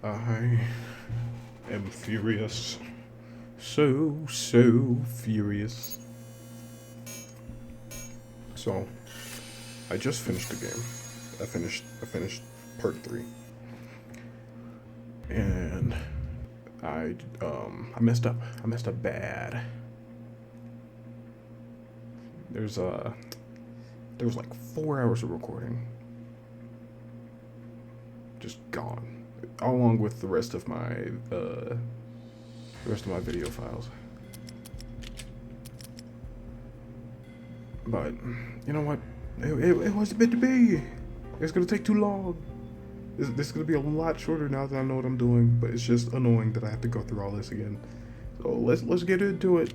I am furious. So furious. So, I just finished the game. I finished part 3. And I messed up. I messed up bad. There was like 4 hours of recording. Just gone. Along with the rest of my video files. But you know what? It was meant to be. It's gonna take too long. This is gonna be a lot shorter now that I know what I'm doing. But it's just annoying that I have to go through all this again. So let's get into it.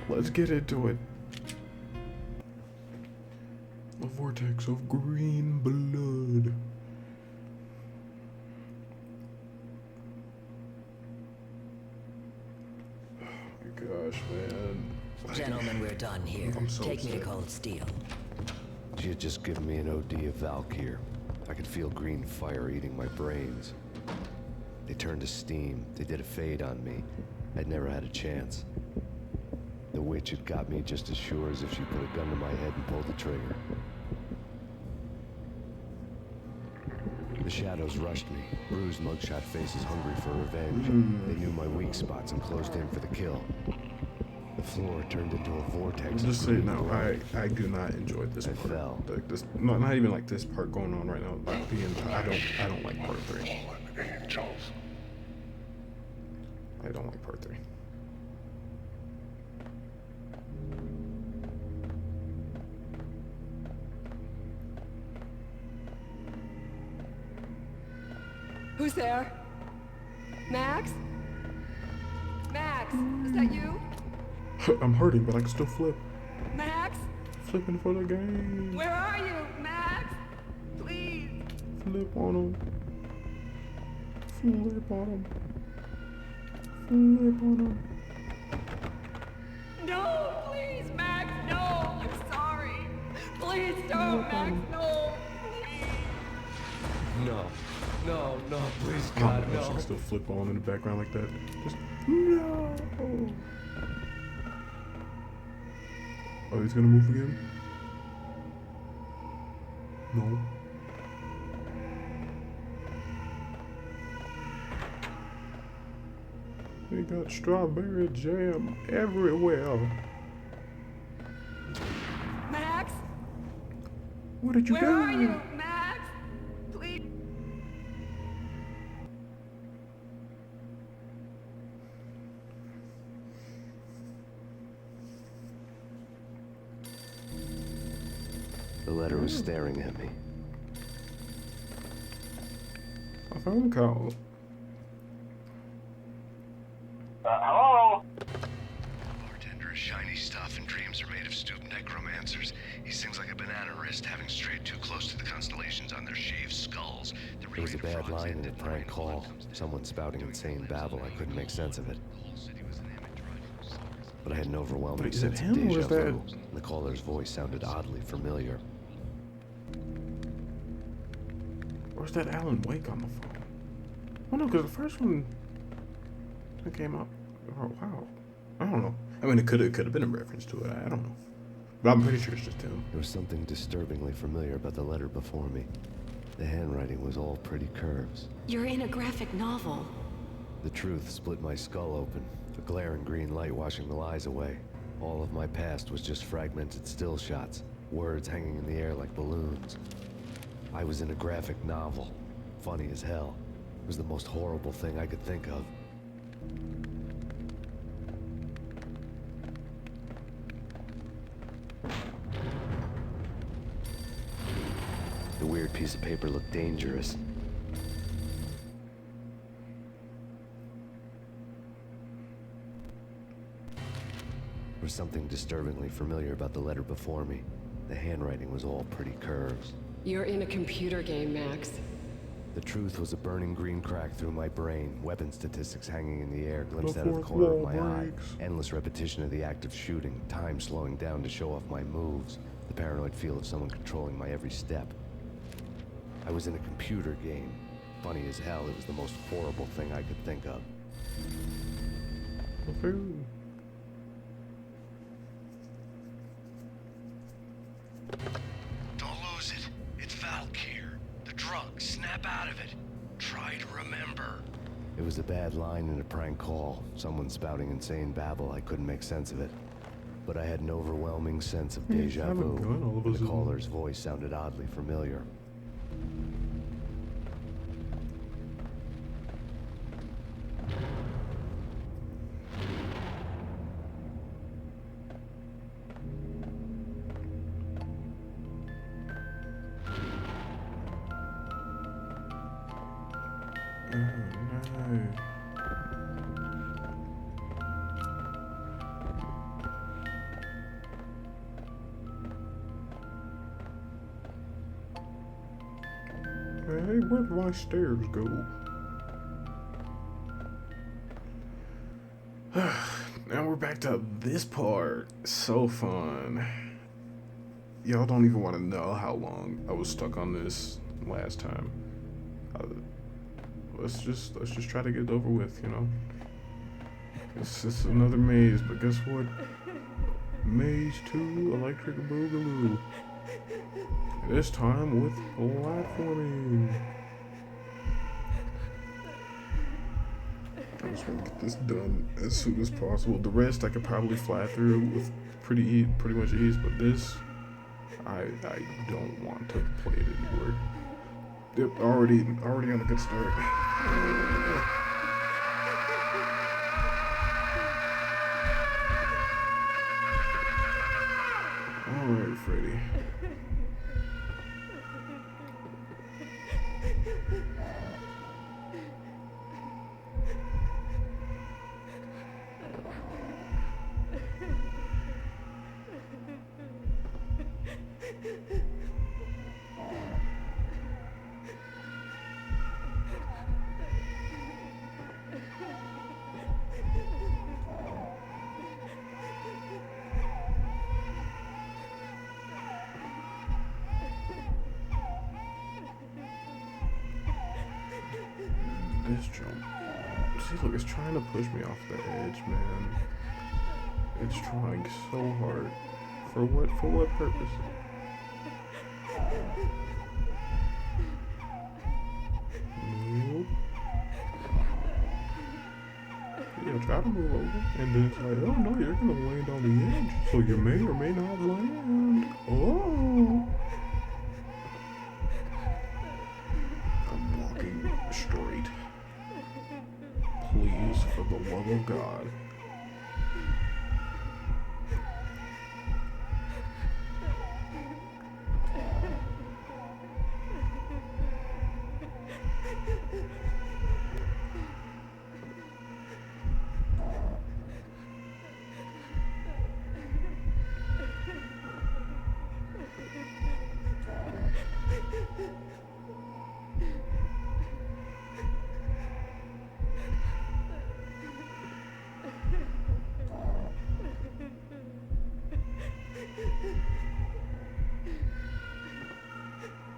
Let's get into it. A vortex of green blood. Gosh, man. Gentlemen, we're done here. So Take upset. me to Cold Steel. She had just given me an OD of Valkyr. I could feel green fire eating my brains. They turned to steam. They did a fade on me. I'd never had a chance. The witch had got me just as sure as if she put a gun to my head and pulled the trigger. The shadows rushed me. Bruised mugshot faces hungry for revenge. They knew my weak spots and closed in for the kill. The floor turned into a vortex. Just so you know, I do not enjoy this I part. fell. This not even like this part going on right now. Like I don't like part 3. I don't like part 3. Who's there? Max? Max, is that you? I'm hurting, but I can still flip. Max? Flipping for the game. Where are you, Max? Please. Flip on him. Flip on him. Flip on him. No, please, Max, no. I'm sorry. Please don't, Max, no. Please. No, please, Oh my gosh, I can still flip on in the background like that. Just no. Oh, he's gonna move again? No. They got strawberry jam everywhere. Max? Where did you Where go? are you, Max? Please. The letter was staring at me. A phone call. Hello? Bartender is shiny stuff and dreams are made of stooped necromancers. He sings like a banana wrist, having strayed too close to the constellations on their shaved skulls. There was a bad line in a prank call. Someone spouting insane babble. I couldn't make sense of it. But I had an overwhelming Wait, is it sense of him or deja is that- vu. The caller's voice sounded oddly familiar. Or is that Alan Wake on the phone? Oh no, because the first one that came up. Oh wow. I don't know. I mean, it could have been a reference to it. I don't know. But I'm pretty sure it's just him. There was something disturbingly familiar about the letter before me. The handwriting was all pretty curves. You're in a graphic novel. The truth split my skull open, a glaring green light washing the lies away. All of my past was just fragmented still shots, words hanging in the air like balloons. I was in a graphic novel. Funny as hell. It was the most horrible thing I could think of. The weird piece of paper looked dangerous. There was something disturbingly familiar about the letter before me. The handwriting was all pretty curves. You're in a computer game, Max. The truth was a burning green crack through my brain, weapon statistics hanging in the air, glimpsed The out of the fourth corner of wall my eye, breaks. endless repetition of the act of shooting, time slowing down to show off my moves, the paranoid feel of someone controlling my every step. I was in a computer game, Funny as hell, it was the most horrible thing I could think of. Food. Don't lose it. It's Valk here. The drug. Snap out of it. Try to remember. It was a bad line in a prank call. Someone spouting insane babble. I couldn't make sense of it. But I had an overwhelming sense of deja have a vu. gun all of a The sudden. caller's voice sounded oddly familiar. No. Hey, where'd my stairs go? Now we're back to this part. So fun. Y'all don't even want to know how long I was stuck on this last time. Let's just try to get it over with, you know. It's just another maze, but guess what? Maze 2 Electric Boogaloo. This time with platforming. I just want to get this done as soon as possible. The rest I could probably fly through with pretty much ease, but this I don't want to play it anymore. Yep, already on a good start. Alright, Freddy. This jump. See, look, it's trying to push me off the edge, man. It's trying so hard. For what? For what purpose? Nope. Yeah, try to move over, and then it's like, oh no, you're gonna land on the edge, so you may or may not land. Oh. I'm walking straight. Please, for the love of God.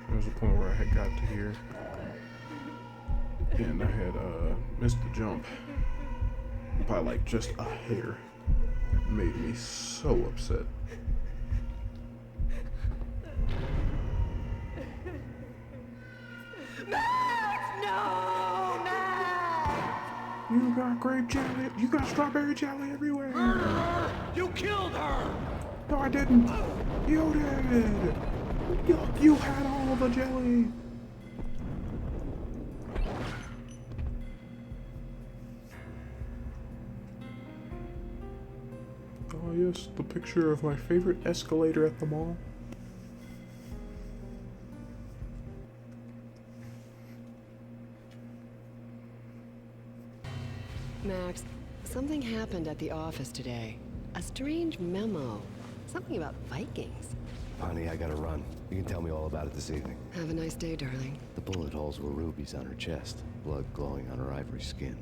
There was a point where I had got to here, and I had missed the jump by like just a hair. It made me so upset. No, Max! You got grape jelly. You got strawberry jelly everywhere. You killed her! No, I didn't. You did. You had all the jelly. Oh yes, the picture of my favorite escalator at the mall. Max, something happened at the office today. A strange memo. Something about Vikings. Honey, I gotta run. You can tell me all about it this evening. Have a nice day, darling. The bullet holes were rubies on her chest, blood glowing on her ivory skin.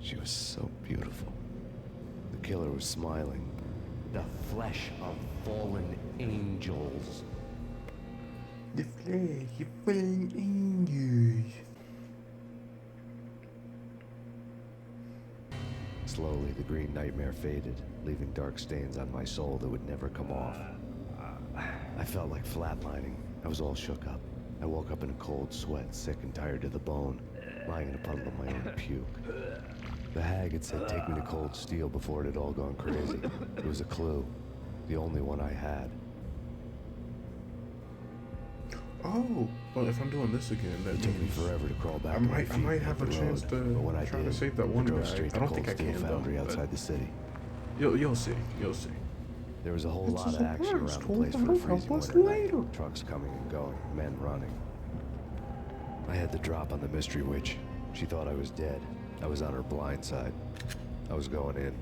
She was so beautiful. The killer was smiling. The flesh of fallen angels. The flesh of fallen angels. Slowly, the green nightmare faded, leaving dark stains on my soul that would never come off. I felt like flatlining. I was all shook up. I woke up in a cold sweat, sick and tired to the bone, lying in a puddle of my own puke. The hag had said take me to Cold Steel before it had all gone crazy. It was a clue, the only one I had. Oh, well, if I'm doing this again, that It took me means forever to crawl back I to my might, feet I might and have hit a the chance road. to But when I try did, to save that I one drove guy. straight I to don't Cold think I Steel can though. Foundry But outside the city. you'll see. You'll see. There was a whole It's lot a of action surprise. around the Told place for I'll a freezing help us winter later. night. Trucks coming and going, men running. I had the drop on the mystery witch. She thought I was dead. I was on her blind side. I was going in.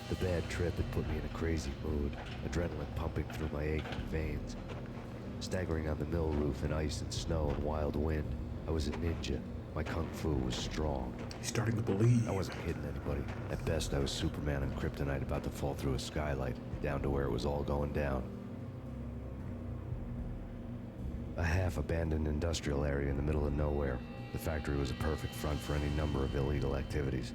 The bad trip had put me in a crazy mood, adrenaline pumping through my aching veins. Staggering on the mill roof in ice and snow and wild wind, I was a ninja. My kung fu was strong. He's starting to believe. I wasn't hitting anybody. At best, I was Superman on kryptonite about to fall through a skylight, down to where it was all going down. A half-abandoned industrial area in the middle of nowhere. The factory was a perfect front for any number of illegal activities.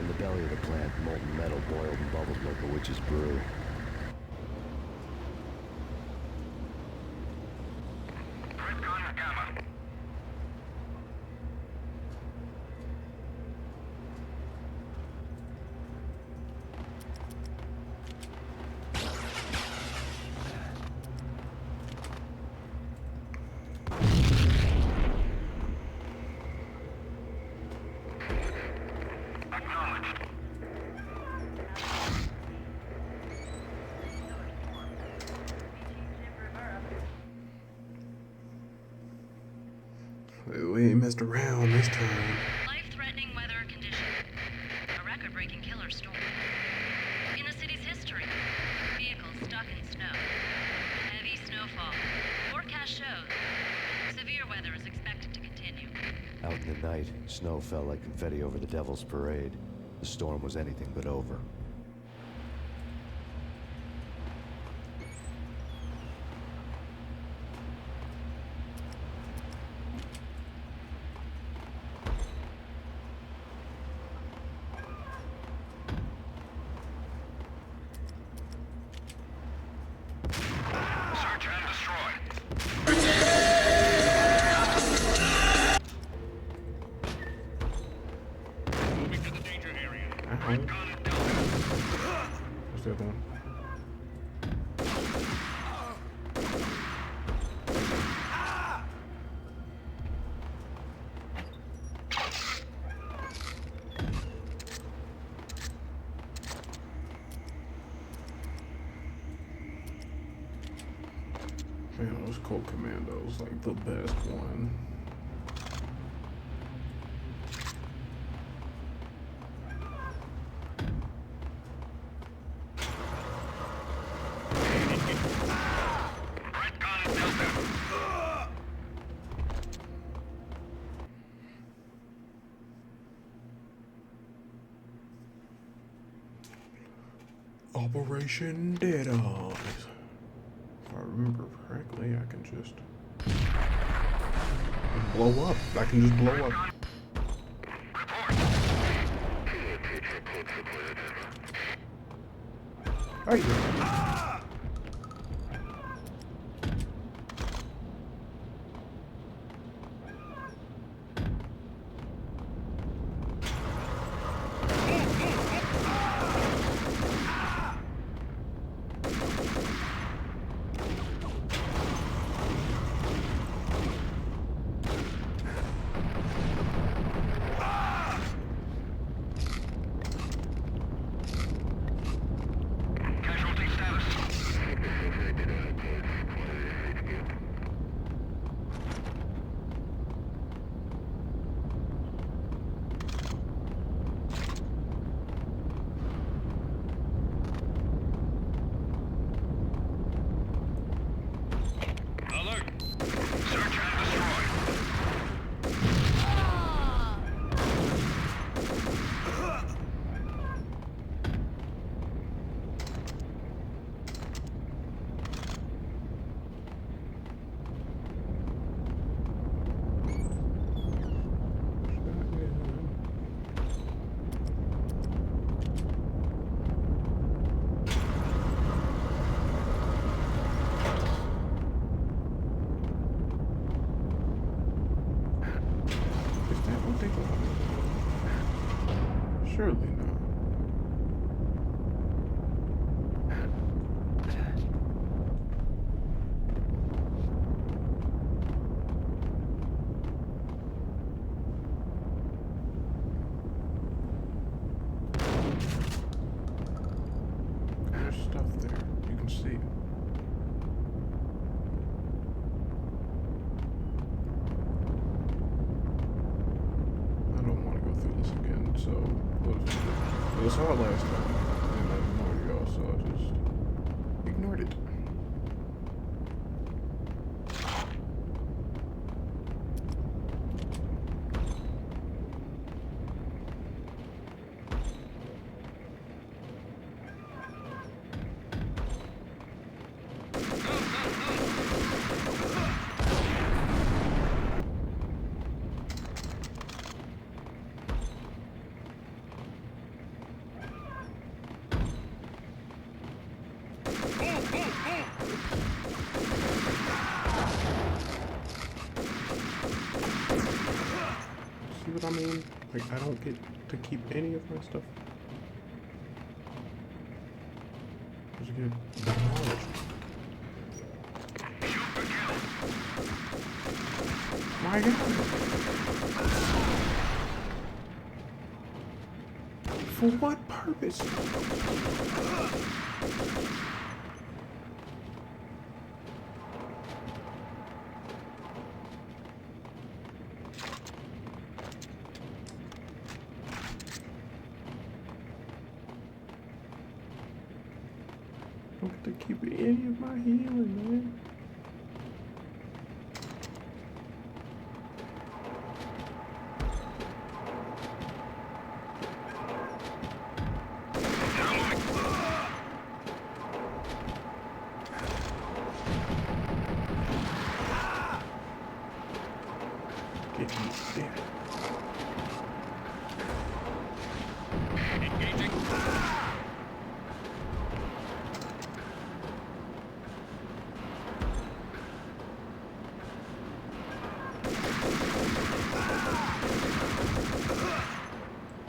In the belly of the plant, molten metal boiled and bubbled like a witch's brew. We ain't messed around this time. Life-threatening weather condition. A record-breaking killer storm. In the city's history. Vehicles stuck in snow. Heavy snowfall. Forecast shows. Severe weather is expected to continue. Out in the night, snow fell like confetti over the Devil's Parade. The storm was anything but over. Search and destroy. Moving to the danger area. Red gun Delta. What's the other one? Man, those Colt Commandos, like the best one. Red gun Delta. Operation Dead Eyes. If I remember correctly, I can just blow up. I can just blow up. Hey. Casualty status. Surely not. There's stuff there. You can see it. I don't want to go through this again, so it was hard last time, and I ignored y'all, so I just ignored it. See what I mean? Like, I don't get to keep any of my stuff. Just get demolished. My God. For what purpose? I don't get to keep any of my healing, man. Get me there.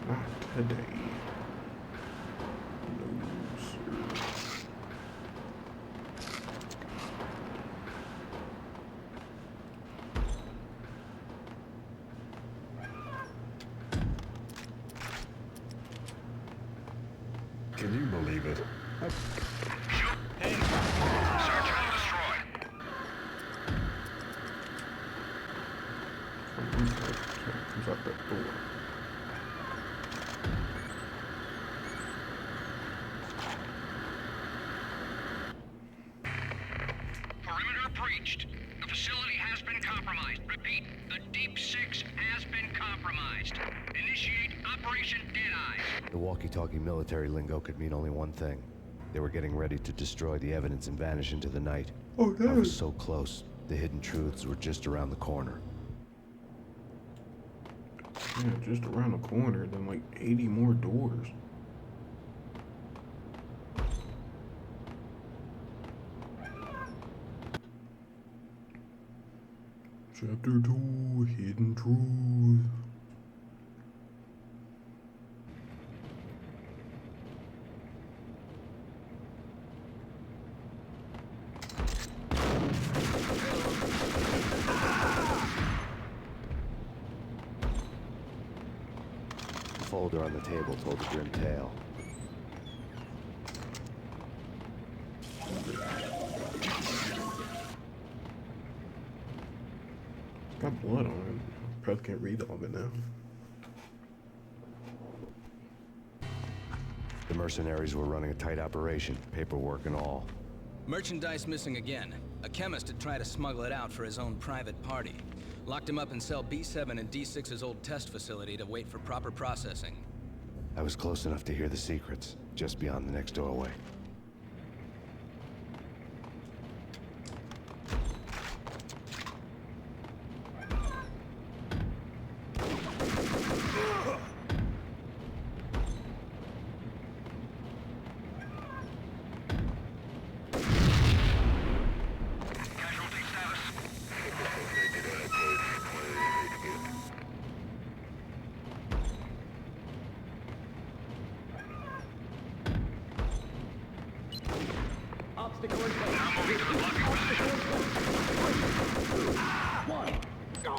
Not today. No, sir. Can you believe it? Comes out that door. Perimeter breached. The facility has been compromised. Repeat, the Deep Six has been compromised. Initiate Operation Deadeyes. The walkie-talkie military lingo could mean only one thing. They were getting ready to destroy the evidence and vanish into the night. Oh no! I was so close. The hidden truths were just around the corner. Yeah, just around the corner, then like 80 more doors. Chapter 2, Hidden Truth. The folder on the table told a grim tale. It's got blood on it. Probably can't read all of it now. The mercenaries were running a tight operation, paperwork and all. Merchandise missing again. A chemist had tried to smuggle it out for his own private party. Locked him up in cell B7 in D6's old test facility to wait for proper processing. I was close enough to hear the secrets, just beyond the next doorway. Obstacle in place. Now moving to the blocking position. 3, 2, 1, go!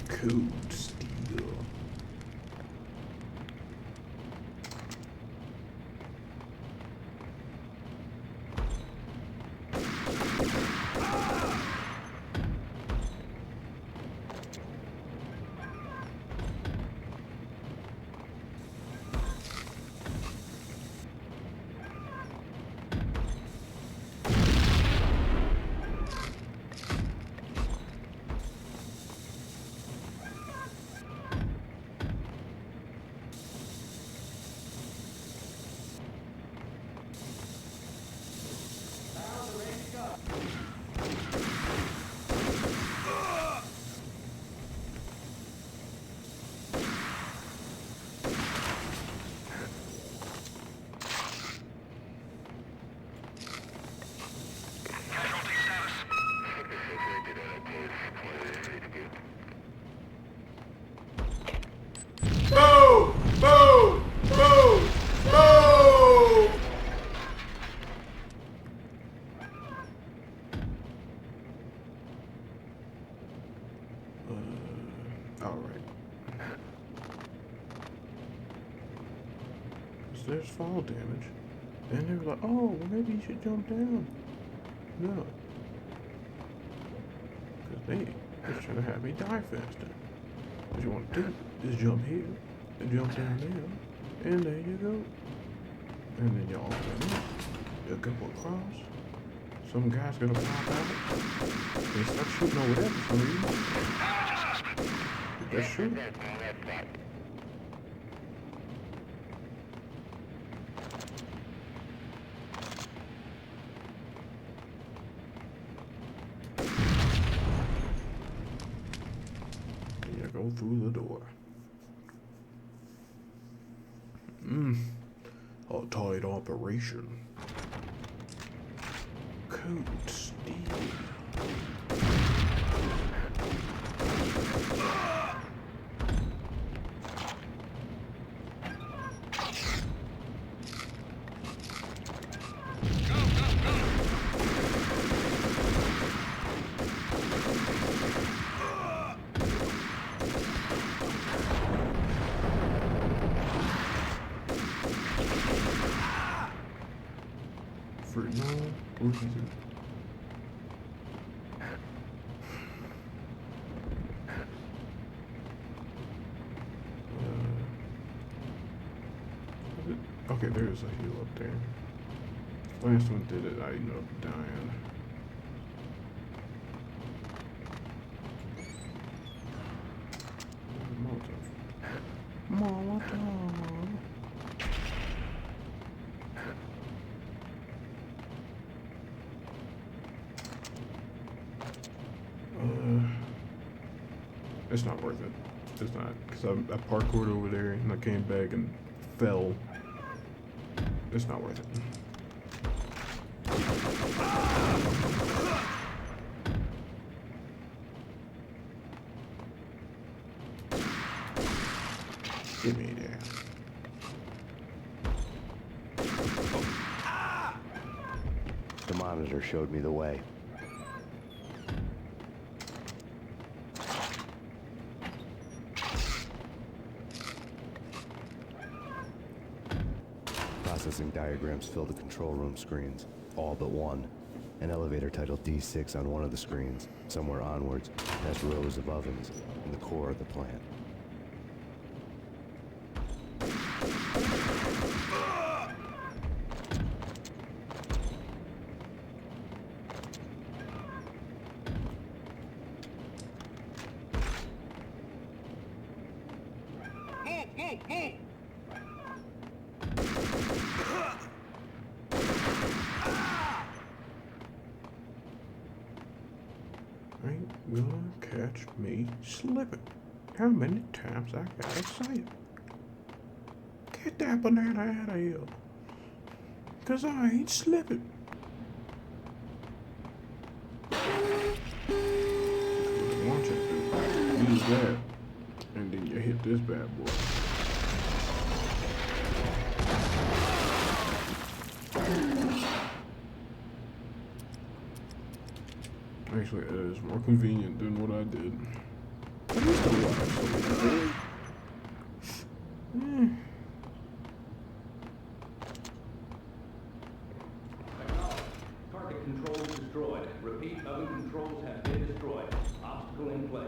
Cold steel. Boom! Boom! Boom! Boom! All right. There's fall damage, and they were like, "Oh, well, maybe you should jump down." No, because they're trying to have me die faster. What you want to do is jump here and jump down there, and there you go. And then y'all you'll go across. Some guy's gonna pop out. They start shooting over there for some reason. That's true. You go through the door. A tight operation. Cold steel. No, where is it? Okay, there's a heal up there. Last one did it, I ended up dying. Molotov. It's not worth it. It's not, because I parkoured over there and I came back and fell. It's not worth it. Give me that. The monitor showed me the way. Processing diagrams fill the control room screens, all but one. An elevator titled D6 on one of the screens, somewhere onwards, past rows of ovens, in the core of the plant. Ain't gonna catch me slipping. How many times I gotta say it? Get that banana out of here. 'Cause I ain't slipping. Launch it, dude. Use that. And then you hit this bad boy. Actually, it is more convenient than what I did. But he's still alive, so Target controls destroyed. Repeat, oven controls have been destroyed. Obstacle in place.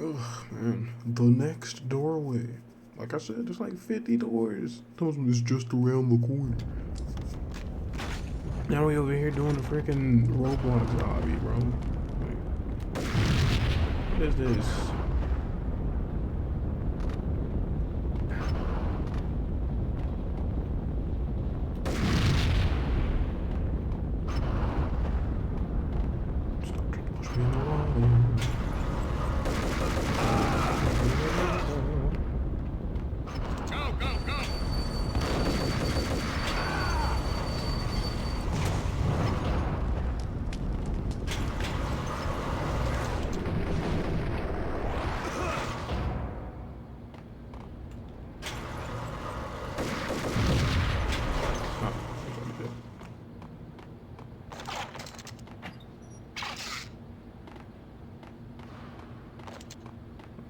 oh man, the next doorway. Like I said, there's like 50 doors. Those ones just around the corner. Now we over here doing the freaking Roblox lobby, bro. Like, what is this? Stop trying to push me in the wall. Go, go, go!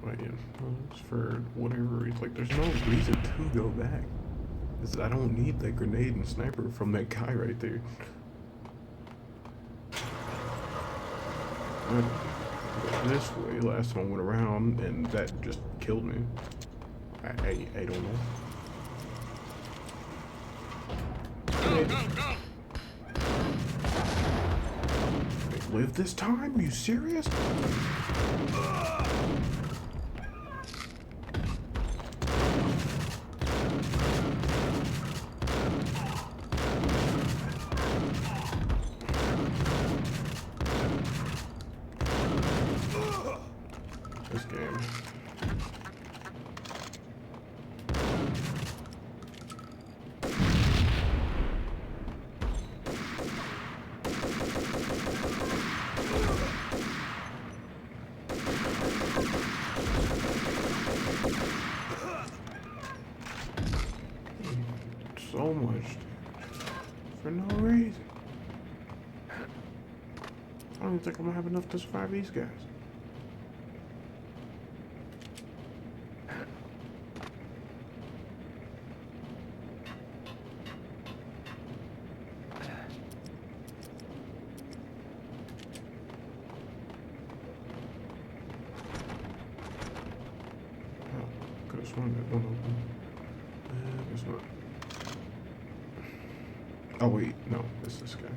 Wait, yeah, well, it's for whatever reason. Like, there's no reason to go back. I don't need that grenade and sniper from that guy right there. I went this way last time I went around, and that just killed me. I don't know. Go, go, go! Wait, live this time? Are you serious? This game. So much for no reason. I don't even think I'm gonna have enough to survive these guys. Could have sworn that one open. Guess not. Oh wait, no, it's this guy.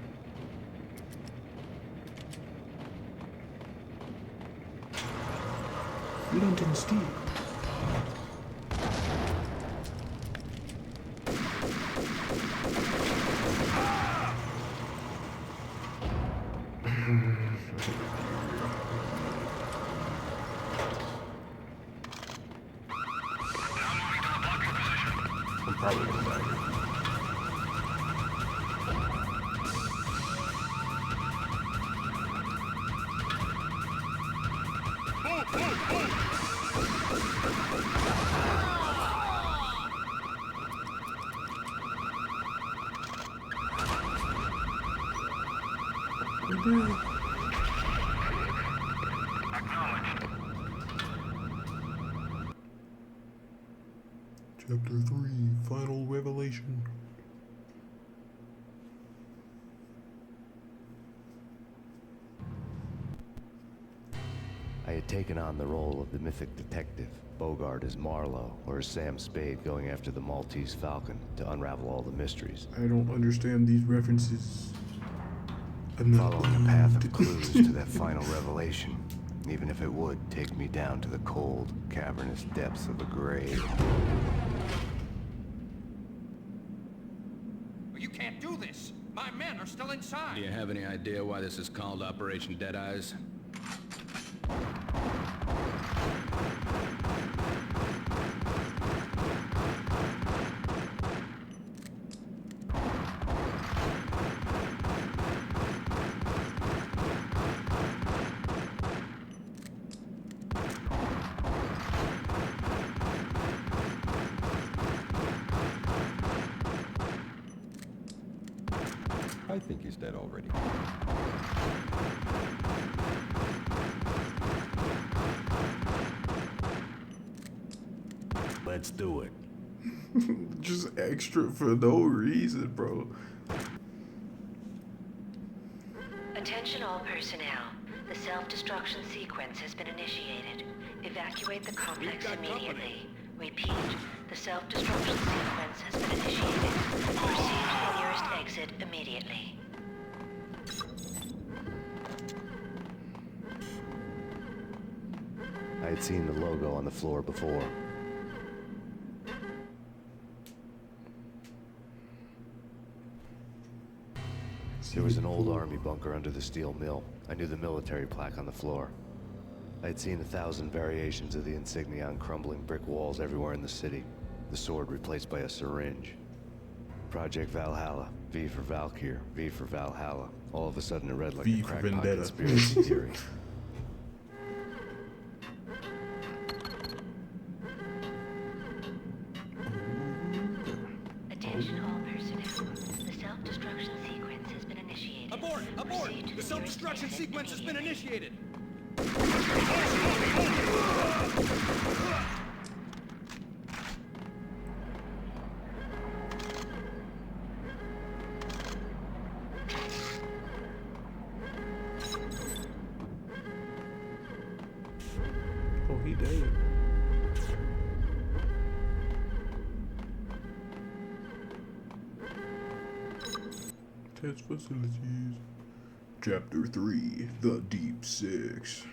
London Steve. I'm probably gonna die here. We did. Chapter 3, Final Revelation. I had taken on the role of the mythic detective, Bogart as Marlowe, or as Sam Spade going after the Maltese Falcon to unravel all the mysteries. I don't understand these references. I'm not Following a path of clues to that final revelation. even if it would take me down to the cold, cavernous depths of a grave. You can't do this! My men are still inside! Do you have any idea why this is called Operation Deadeyes? I think he's dead already. Let's do it. Just extra for no reason, bro. Attention all personnel. The self-destruction sequence has been initiated. Evacuate the complex immediately. Repeat. The self-destruction sequence has been initiated. Proceed to the nearest exit immediately. I had seen the logo on the floor before. There was an old army bunker under the steel mill. I knew the military plaque on the floor. I had seen 1,000 variations of the insignia on crumbling brick walls everywhere in the city. The sword replaced by a syringe. Project Valhalla, V for Valkyr, V for Valhalla. All of a sudden it read like V a for crackpot Vendetta. conspiracy theory. Attention all personnel. The self-destruction sequence has been initiated. Abort! Abort! Proceed to The self-destruction nearest exit sequence has been immediately. initiated! Oh, he dead. Test facilities. Chapter 3, The Deep Six.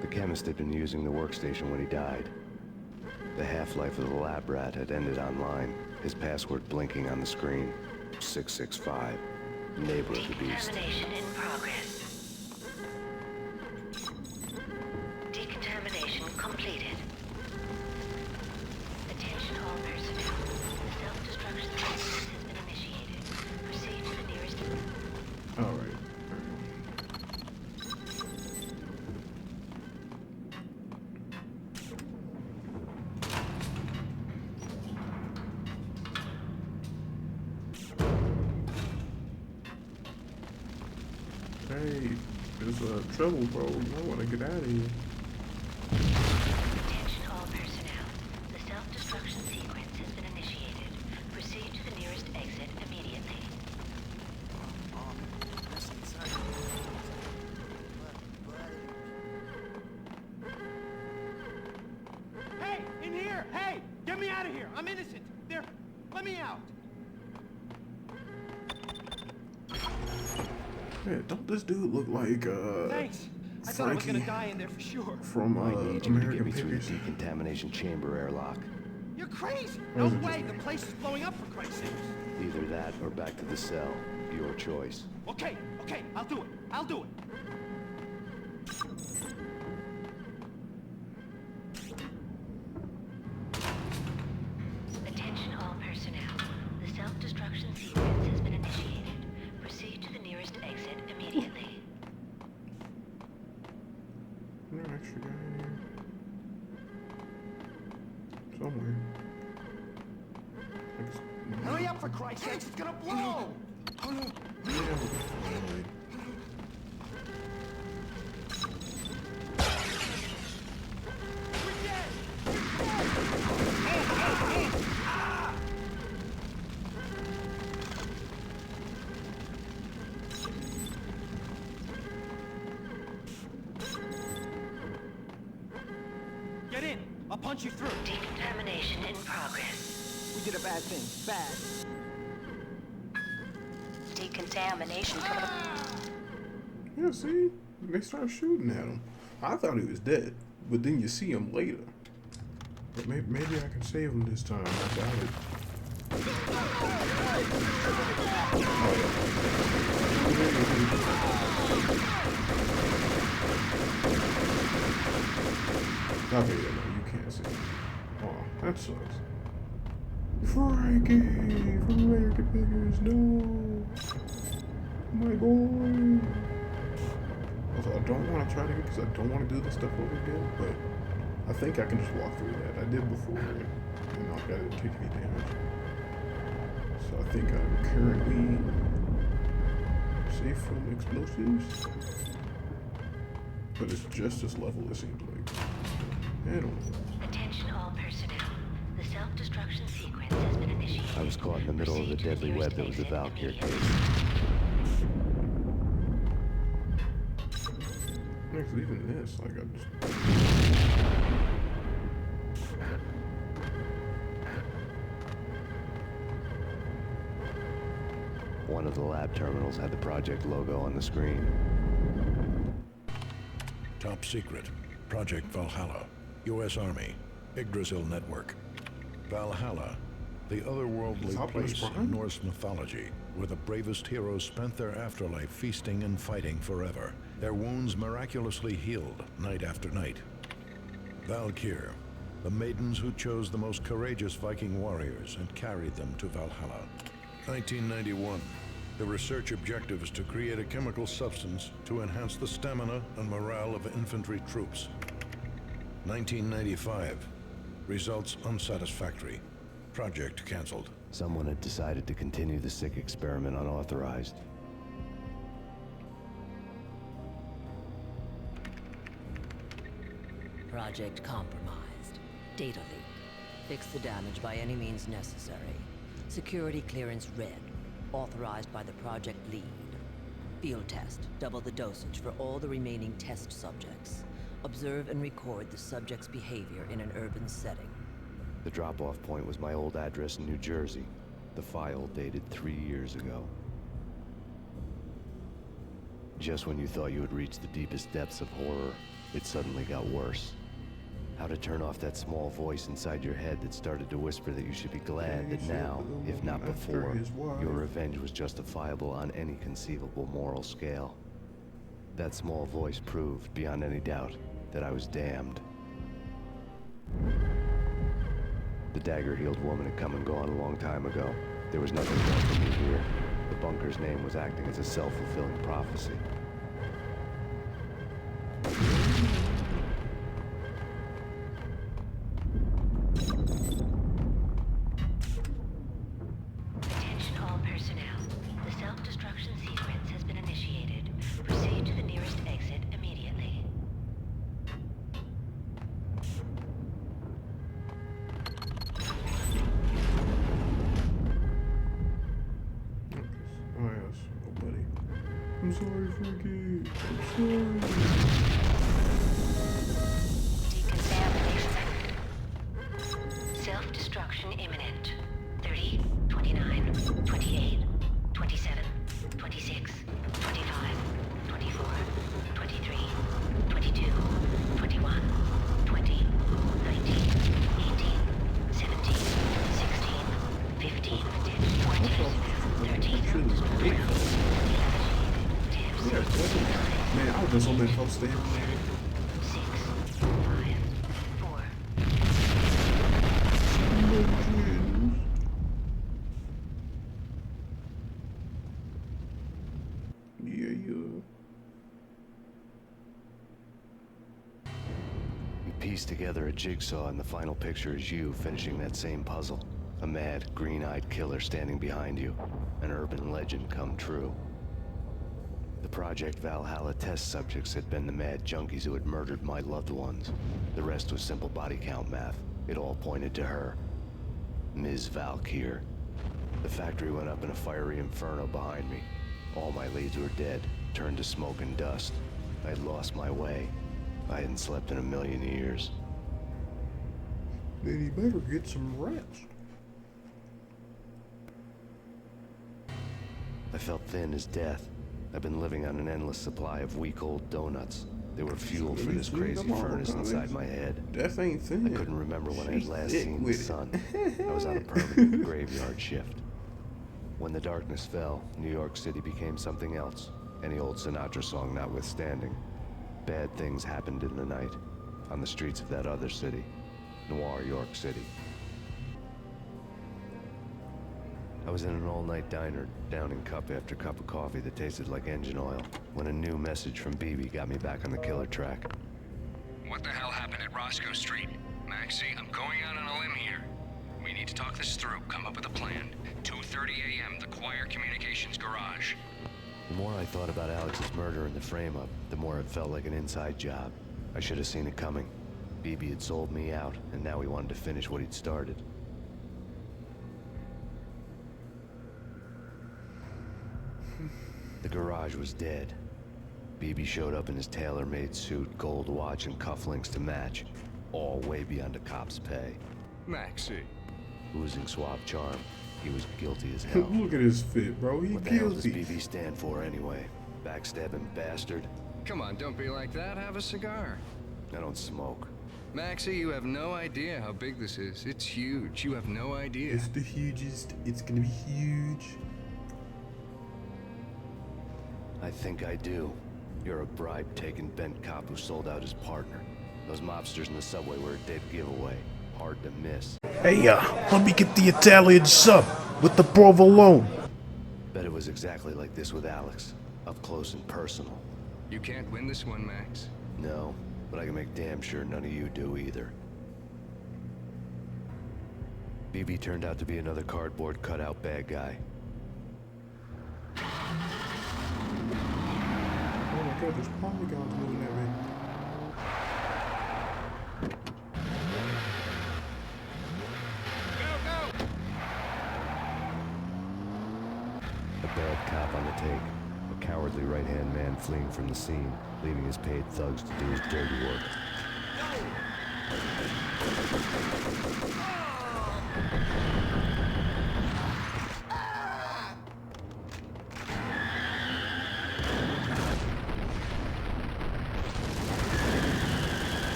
The chemist had been using the workstation when he died. The half-life of the lab rat had ended online, his password blinking on the screen. 665. Neighbor of the beast. Decontamination in progress. Decontamination completed. Attention all personnel. The self-destruction sequence has been initiated. Proceed to the nearest... Alright. Hey, there's trouble, bro. I want to get out of here. Attention all personnel. The self-destruction sequence has been initiated. Proceed to the nearest exit immediately. Hey! In here! Hey! Get me out of here! I'm innocent! There! Let me out! Man, don't this dude look like Thanks! I thought I was gonna Frankie die in there for sure. from I need you to get American me through Pickers? the decontamination chamber airlock. You're crazy! No way! The place is blowing up for Christ's sakes! Either that or back to the cell. Your choice. Okay, okay, I'll do it. I'll do it. Attention all personnel. The self-destruction sequence has been initiated. Proceed to the nearest exit immediately. Is there an extra guy in here? Somewhere. Like, Hurry up for Christ's sakes! It's gonna blow! yeah, Get in. I'll punch you through. Decontamination in progress. We did a bad thing. Bad. Decontamination. Yeah, see? They start shooting at him. I thought he was dead, but then you see him later. But maybe I can save him this time. I doubt it. Okay, yeah, no, you can't see him. Oh, that sucks. Frankie from American Figures, no! My boy! Also, I don't want to try to, because I don't want to do this stuff over again, but I think I can just walk through that. I did before, and I didn't take any damage. So I think I'm currently safe from explosives. But it's just this level, it seems like. I don't know. Attention all personnel. The self-destruction sequence has been initiated. I was caught in the middle of the deadly web that was the Valkyr case. Actually, even this, like, I just... One of the lab terminals had the project logo on the screen. Top secret. Project Valhalla. U.S. Army. Yggdrasil Network. Valhalla. The otherworldly place in Norse mythology, where the bravest heroes spent their afterlife feasting and fighting forever, their wounds miraculously healed night after night. Valkyr, the maidens who chose the most courageous Viking warriors and carried them to Valhalla. 1991. The research objective is to create a chemical substance to enhance the stamina and morale of infantry troops. 1995. Results unsatisfactory. Project cancelled. Someone had decided to continue the sick experiment unauthorized. Project compromised. Data leak. Fix the damage by any means necessary. Security clearance red. Authorized by the project lead. Field test. Double the dosage for all the remaining test subjects. Observe and record the subject's behavior in an urban setting. The drop-off point was my old address in New Jersey. The file dated 3 years ago. Just when you thought you had reached the deepest depths of horror, it suddenly got worse. How to turn off that small voice inside your head that started to whisper that you should be glad that now, if not before, your revenge was justifiable on any conceivable moral scale. That small voice proved, beyond any doubt, that I was damned. The dagger-heeled woman had come and gone a long time ago. There was nothing more for me here. The bunker's name was acting as a self-fulfilling prophecy. Attention all personnel. The self-destruction sequence has been initiated. Proceed to the nearest exit immediately. Oh yes, oh buddy. I'm sorry, Frankie. I'm sorry. Decontamination. Self-destruction imminent. 30, 29, 28, 27, 26, 25, 24, 23, 22, 21, 20, 19, 18, 17, 16, 15, 14, 13, 12, 11, 10, Man, I was just on that folks standing there. 6, 5, 4, Yeah. We pieced together a jigsaw, and the final picture is you finishing that same puzzle. A mad, green-eyed killer standing behind you. An urban legend come true. The Project Valhalla test subjects had been the mad junkies who had murdered my loved ones. The rest was simple body count math. It all pointed to her. Ms. Valkyr. The factory went up in a fiery inferno behind me. All my leads were dead, turned to smoke and dust. I'd lost my way. I hadn't slept in a million years. Then he better get some rest. I felt thin as death. I've been living on an endless supply of week-old donuts. They were fuel for this crazy furnace inside my head. Death ain't thin. I couldn't remember when I had last seen the sun. I was on a permanent graveyard shift. When the darkness fell, New York City became something else. Any old Sinatra song notwithstanding. Bad things happened in the night, on the streets of that other city, Noir York City. I was in an all-night diner, downing cup after cup of coffee that tasted like engine oil, when a new message from BB got me back on the killer track. What the hell happened at Roscoe Street? Maxie, I'm going out on a limb here. We need to talk this through, come up with a plan. 2:30 a.m., the Choir Communications Garage. The more I thought about Alex's murder and the frame-up, the more it felt like an inside job. I should have seen it coming. BB had sold me out, and now he wanted to finish what he'd started. The garage was dead. BB showed up in his tailor-made suit, gold watch, and cufflinks to match, all way beyond a cop's pay. Maxie. Oozing suave charm, he was guilty as hell. Look at his fit, bro. He what the hell does guilty. BB stand for anyway? Backstabbing bastard? Come on, don't be like that. Have a cigar. I don't smoke. Maxie, you have no idea how big this is. It's huge. You have no idea. It's the hugest. It's gonna be huge. I think I do. You're a bribe-taking bent cop who sold out his partner. Those mobsters in the subway were a dead giveaway. Hard to miss. Hey, let me get the Italian sub with the provolone. Bet it was exactly like this with Alex. Up close and personal. You can't win this one, Max. No, but I can make damn sure none of you do either. BB turned out to be another cardboard cutout bad guy. Oh my god, there's polygons moving at me. A bad cop on the take. A cowardly right-hand man fleeing from the scene, leaving his paid thugs to do his dirty work.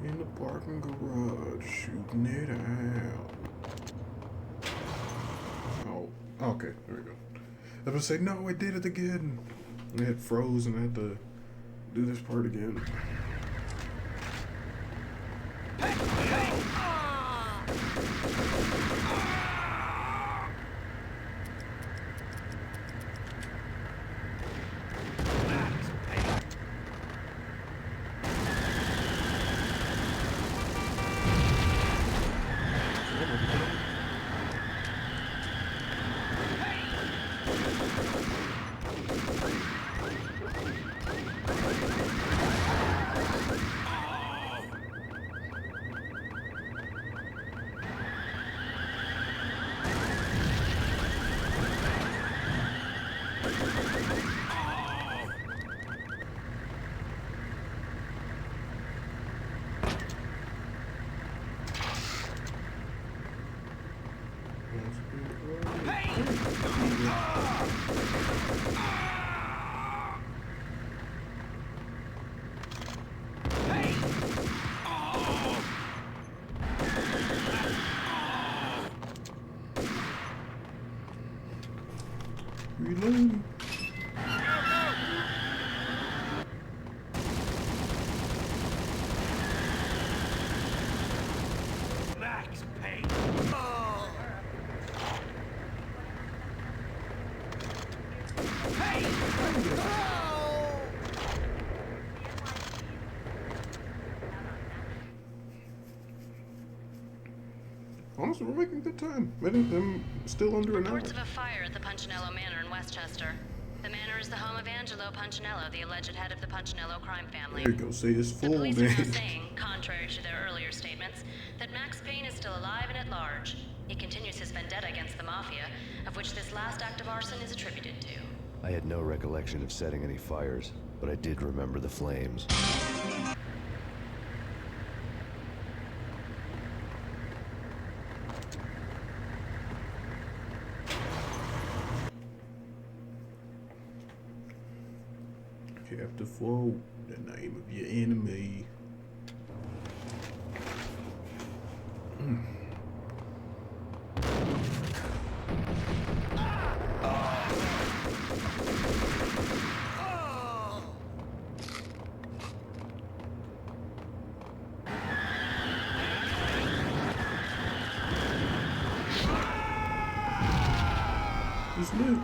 In the parking garage, shooting it out. Oh, okay, there we go. I was gonna say, no, I did it again. And it froze and I had to do this part again. Reloading. Max Payne. Honestly, we're making good time. I'm still under an hour. Reports of a fire at the Punchinello Manor in Westchester. The manor is the home of Angelo Punchinello, the alleged head of the Punchinello crime family. There you go, say his full The police are now name. saying, contrary to their earlier statements, that Max Payne is still alive and at large. He continues his vendetta against the Mafia, of which this last act of arson is attributed to. I had no recollection of setting any fires, but I did remember the flames. Chapter 4, the name of your enemy. It's lit.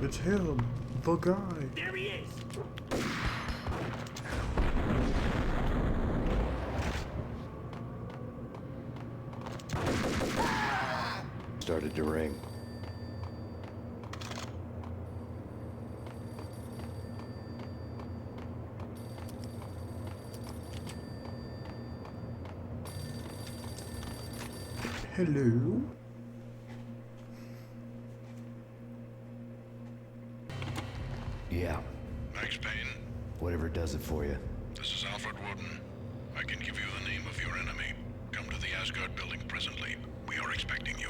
It's him, the guy. There he is. Started to ring. Hello? Yeah. Max Payne, Whatever does it for you. this is Alfred Woden. I can give you the name of your enemy. Come to the Asgard building presently. We are expecting you.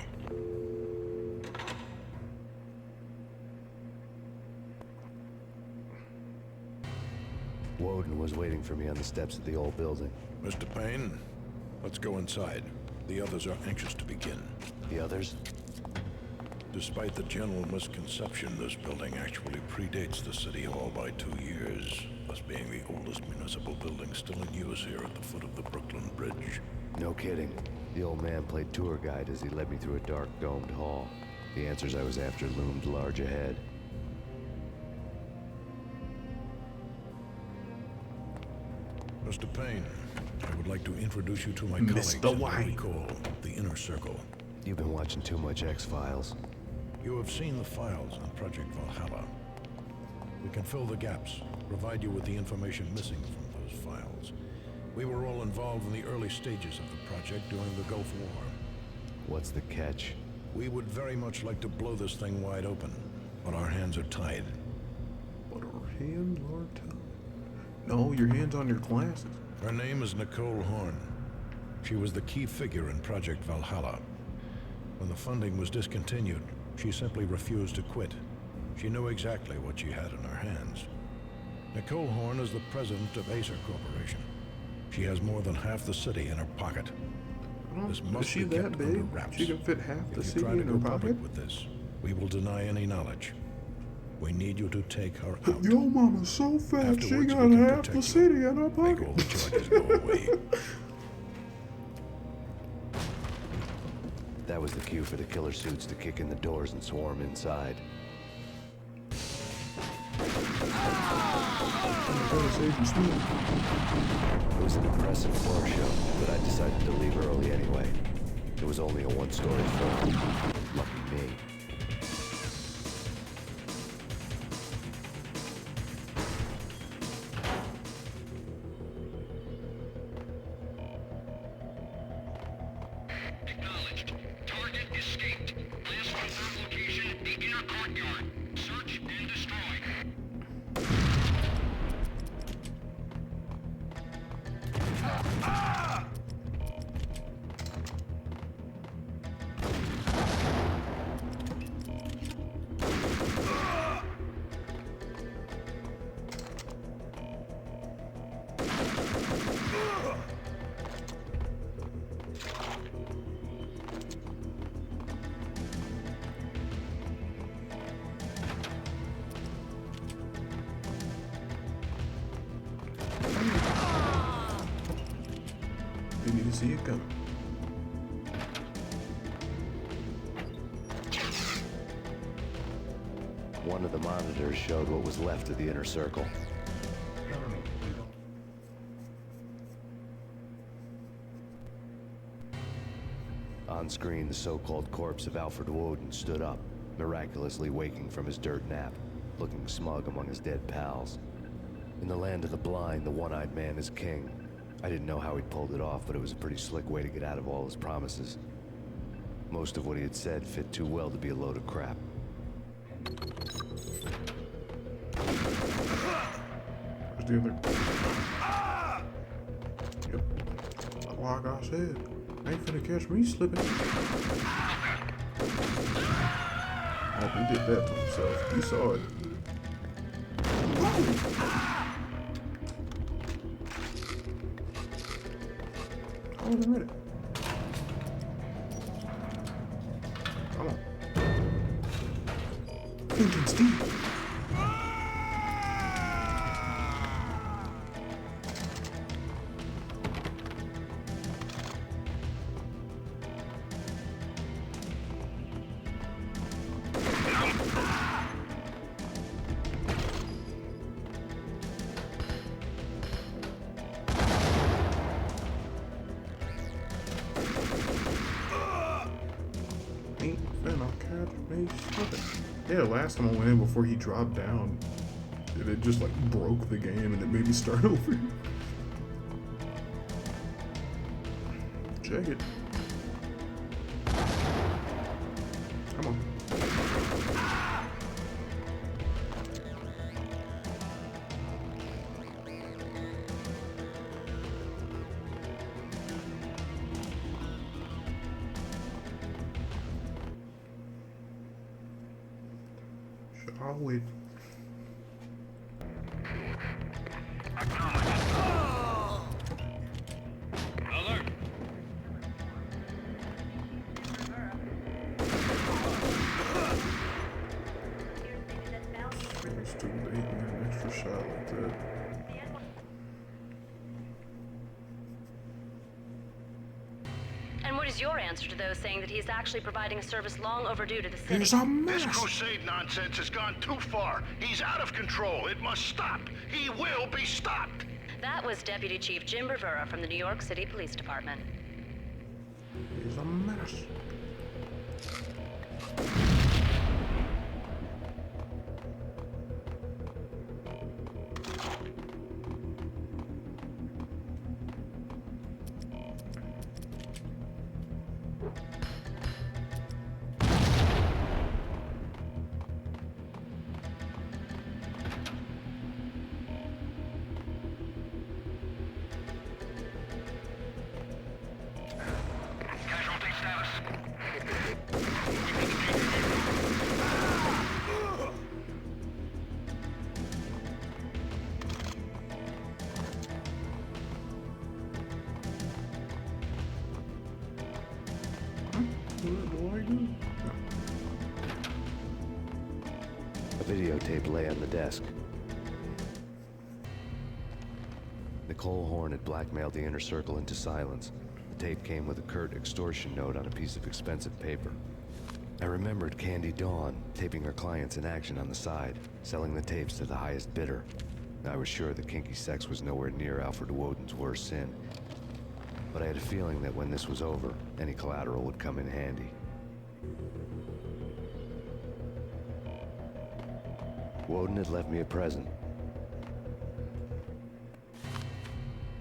Woden was waiting for me on the steps of the old building. Mr. Payne, let's go inside. The others are anxious to begin. The others? Despite the general misconception, this building actually predates the City Hall by 2 years, thus being the oldest municipal building still in use here at the foot of the Brooklyn Bridge. No kidding. The old man played tour guide as he led me through a dark, domed hall. The answers I was after loomed large ahead. Mr. Payne, I would like to introduce you to my colleagues in what we call the Inner Circle. You've been watching too much X-Files. You have seen the files on Project Valhalla. We can fill the gaps, provide you with the information missing from those files. We were all involved in the early stages of the project during the Gulf War. What's the catch? We would very much like to blow this thing wide open, but our hands are tied. But our hands are tied. No, your hands on your glasses. Her name is Nicole Horn. She was the key figure in Project Valhalla. When the funding was discontinued, she simply refused to quit. She knew exactly what she had in her hands. Nicole Horn is the president of Acer Corporation. She has more than half the city in her pocket. This must be kept under wraps. She can fit half the If you city try to in go her public pocket? with this, we will deny any knowledge. We need you to take her out. Yo, mama's so fat, she Afterwards, got we can half the protect city in her Make pocket. all the charges go away. That was the cue for the killer suits to kick in the doors and swarm inside. It was an impressive floor show, but I decided to leave early anyway. It was only a one-story floor. Lucky me. Acknowledged. Target escaped. Last confirmed location, the inner courtyard. Search and destroy. You need to see it coming. One of the monitors showed what was left of the inner circle. On screen, the so-called corpse of Alfred Woden stood up, miraculously waking from his dirt nap, looking smug among his dead pals. In the land of the blind, the one-eyed man is king. I didn't know how he pulled it off, but it was a pretty slick way to get out of all his promises. Most of what he had said fit too well to be a load of crap. Where's the other? Yep. Like I said, ain't finna catch me slipping. Oh, he did that to himself. He saw it. Oh, they're ready. Come on. Thinking Steve. Yeah, last time I went in before he dropped down, it just like broke the game and it made me start over. Check it. Come on. I'll wait. Alert! It's too late, man. Extra shot like that. And what is your answer to those saying that he's actually providing a service long overdue to the city? Here's a mess. This crusade nonsense has gone too far. He's out of control. It must stop. He will be stopped. That was Deputy Chief Jim Rivera from the New York City Police Department. Here's a mess. A videotape lay on the desk. Nicole Horn had blackmailed the inner circle into silence. The tape came with a curt extortion note on a piece of expensive paper. I remembered Candy Dawn taping her clients in action on the side, selling the tapes to the highest bidder. I was sure that kinky sex was nowhere near Alfred Woden's worst sin. But I had a feeling that when this was over, any collateral would come in handy. Woden had left me a present.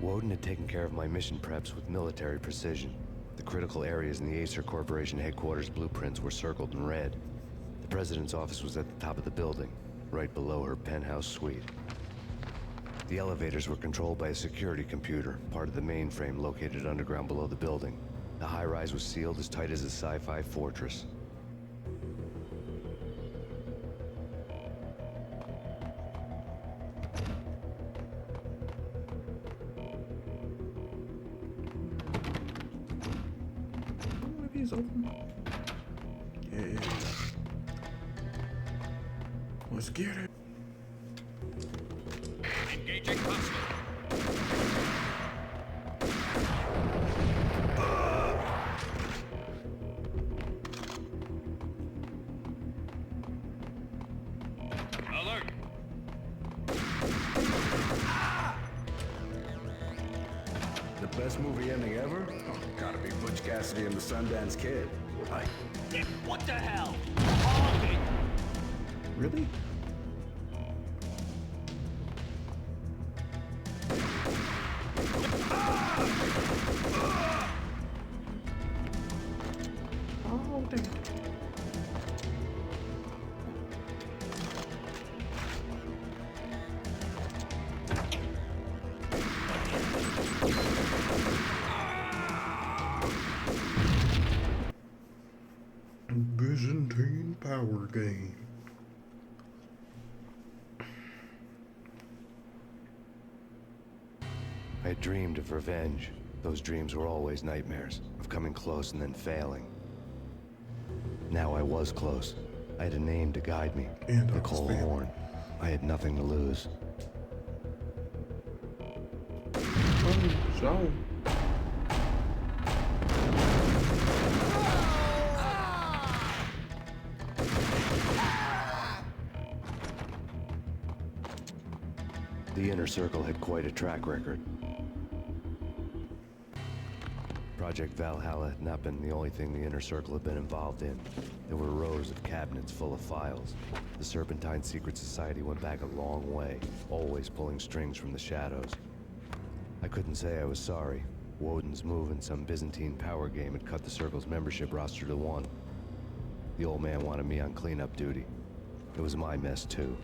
Woden had taken care of my mission preps with military precision. The critical areas in the Acer Corporation headquarters blueprints were circled in red. The president's office was at the top of the building, right below her penthouse suite. The elevators were controlled by a security computer, part of the mainframe located underground below the building. The high-rise was sealed as tight as a sci-fi fortress. He's open. Yeah. Let's get it. Engaging hostile. Alert! The best movie ending ever? Oh, gotta be Butch Cassidy and the Sundance Kid. What the hell? Really? power gain. I had dreamed of revenge. Those dreams were always nightmares, of coming close and then failing. Now I was close. I had a name to guide me. And Nicole Horn. I had nothing to lose. So. The Inner Circle had quite a track record. Project Valhalla had not been the only thing the Inner Circle had been involved in. There were rows of cabinets full of files. The Serpentine Secret Society went back a long way, always pulling strings from the shadows. I couldn't say I was sorry. Woden's move in some Byzantine power game had cut the Circle's membership roster to 1. The old man wanted me on cleanup duty. It was my mess, too.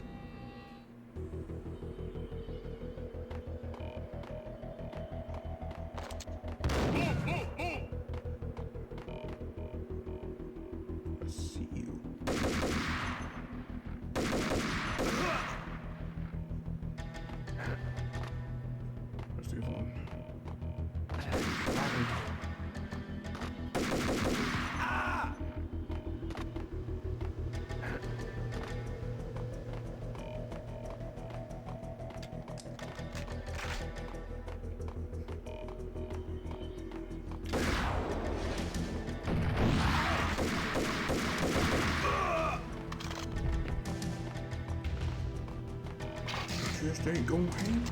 Just ain't gonna happen.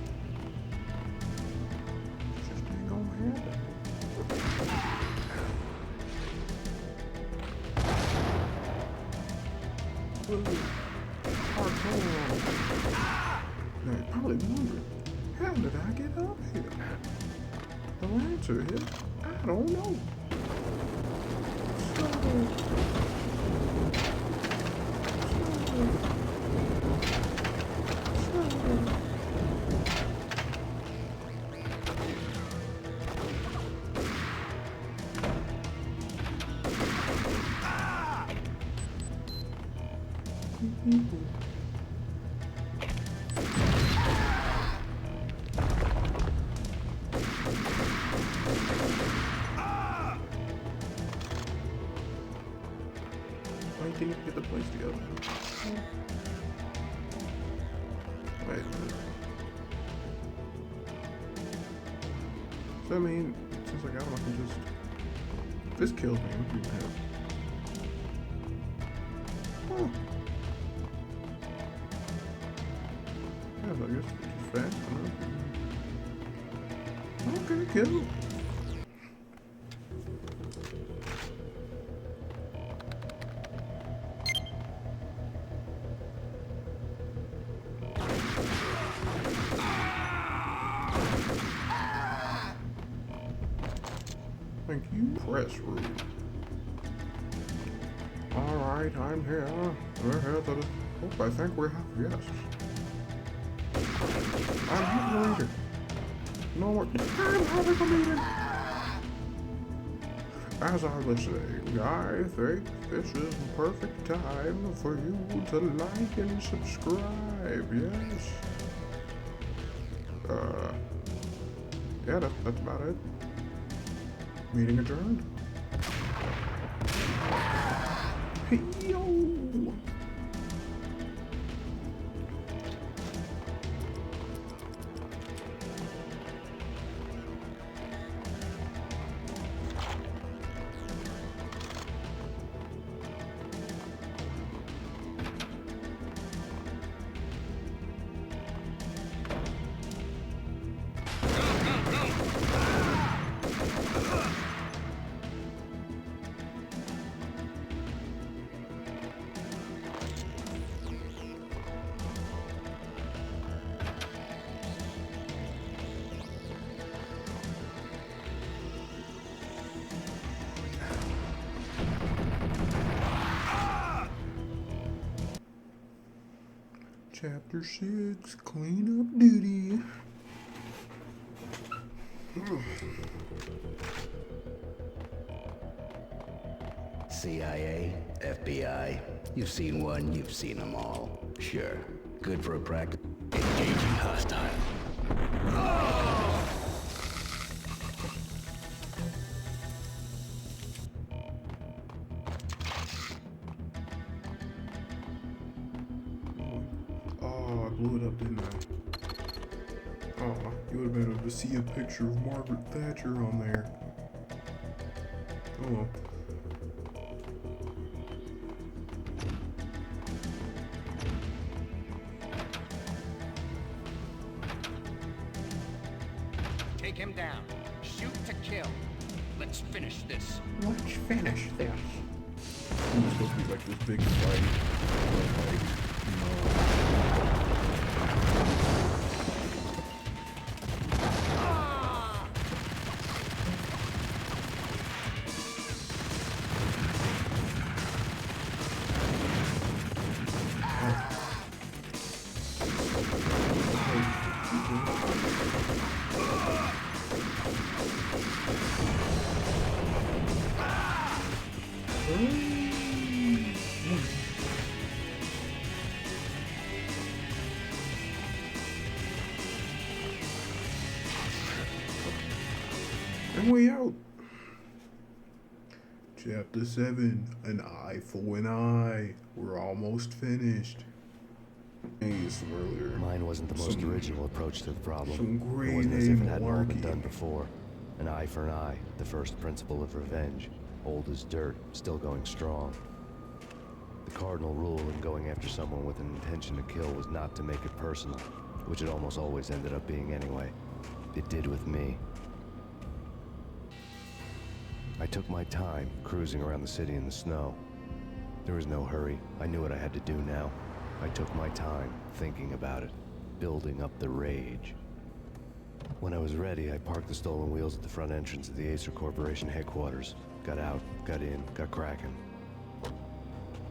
Just ain't gonna happen. Hardcore. Now you're probably wondering, how did I get up here? The answer is, I don't know. Can you get the place together? Wait. So I mean, since I got him, I can just. If this kills me, I'm gonna have. Oh. Yeah, so I guess it's just fast enough. Okay, cool. Thank you. Press room. Alright, I'm here. I think we have guests. I'm having a meeting. No what? I'm having a meeting. As I was saying, I think this is the perfect time for you to like and subscribe, yes? Yeah, that's about it. Meeting adjourned. Hey, yo! Chapter 6, cleanup duty. CIA, FBI, You've seen one, you've seen them all. Sure. Good for a practice. Engaging hostile. Oh, I blew it up, didn't I? Oh, you would have been able to see a picture of Margaret Thatcher on there. Oh well. Take him down. Shoot to kill. Let's finish this. Let's finish this. It's supposed to be like this big fight. But like, and we out. Chapter 7, an eye for an eye. We're almost finished. Some earlier. Mine wasn't the most original approach to the problem. Some It grade wasn't A as if it hadn't all been malarkey. done before. An eye for an eye, the first principle of revenge. Old as dirt, still going strong. The cardinal rule in going after someone with an intention to kill was not to make it personal, which it almost always ended up being anyway. It did with me. I took my time, cruising around the city in the snow. There was no hurry. I knew what I had to do now. I took my time, thinking about it, building up the rage. When I was ready, I parked the stolen wheels at the front entrance of the Acer Corporation headquarters. Got out, got in, got cracking.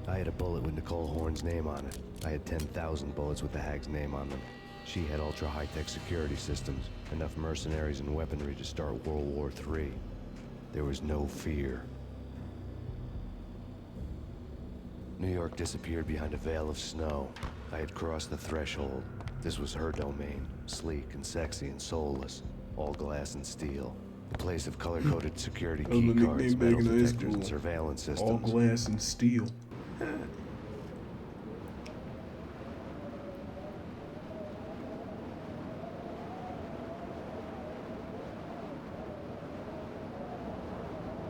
I had a bullet with Nicole Horn's name on it. I had 10,000 bullets with the Hag's name on them. She had ultra-high-tech security systems, enough mercenaries and weaponry to start World War III. There was no fear. New York disappeared behind a veil of snow. I had crossed the threshold. This was her domain, sleek and sexy and soulless, all glass and steel. The place of color-coded security key cards, metal detectors, and surveillance systems. All glass and steel.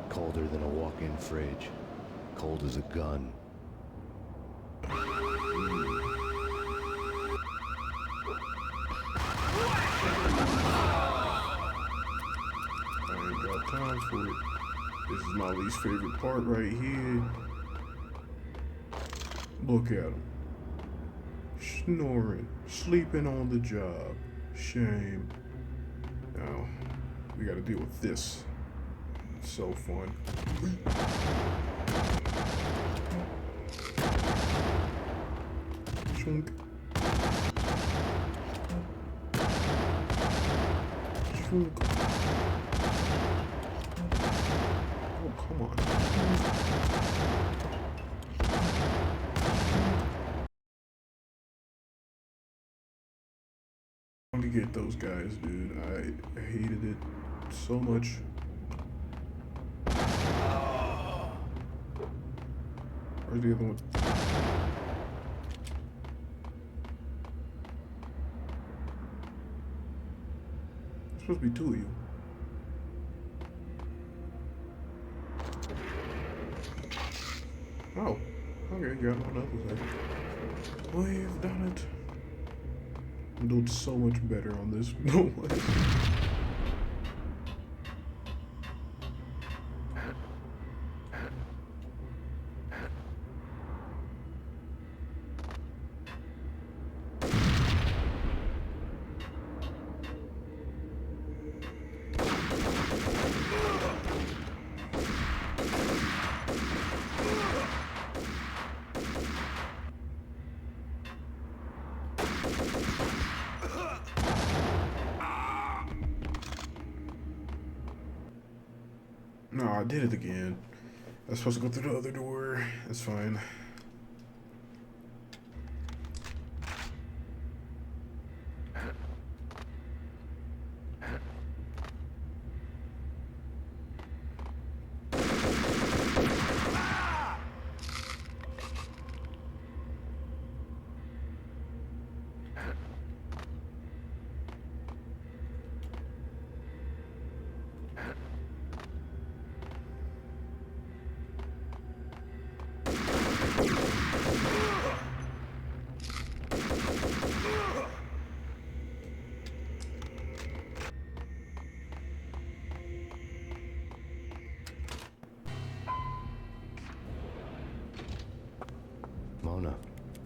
Colder than a walk-in fridge. Cold as a gun. Time for it. This is my least favorite part right here. Look at him. Snoring. Sleeping on the job. Shame. Now, we gotta deal with this. It's so fun. Chunk. Chunk. Oh, come on. To get those guys, dude. I hated it so much. Where's the other one? There's supposed to be two of you. Oh, okay, got one other side. We've done it. I'm doing so much better on this. No way. No, I did it again. I was supposed to go through the other door. That's fine. Mona.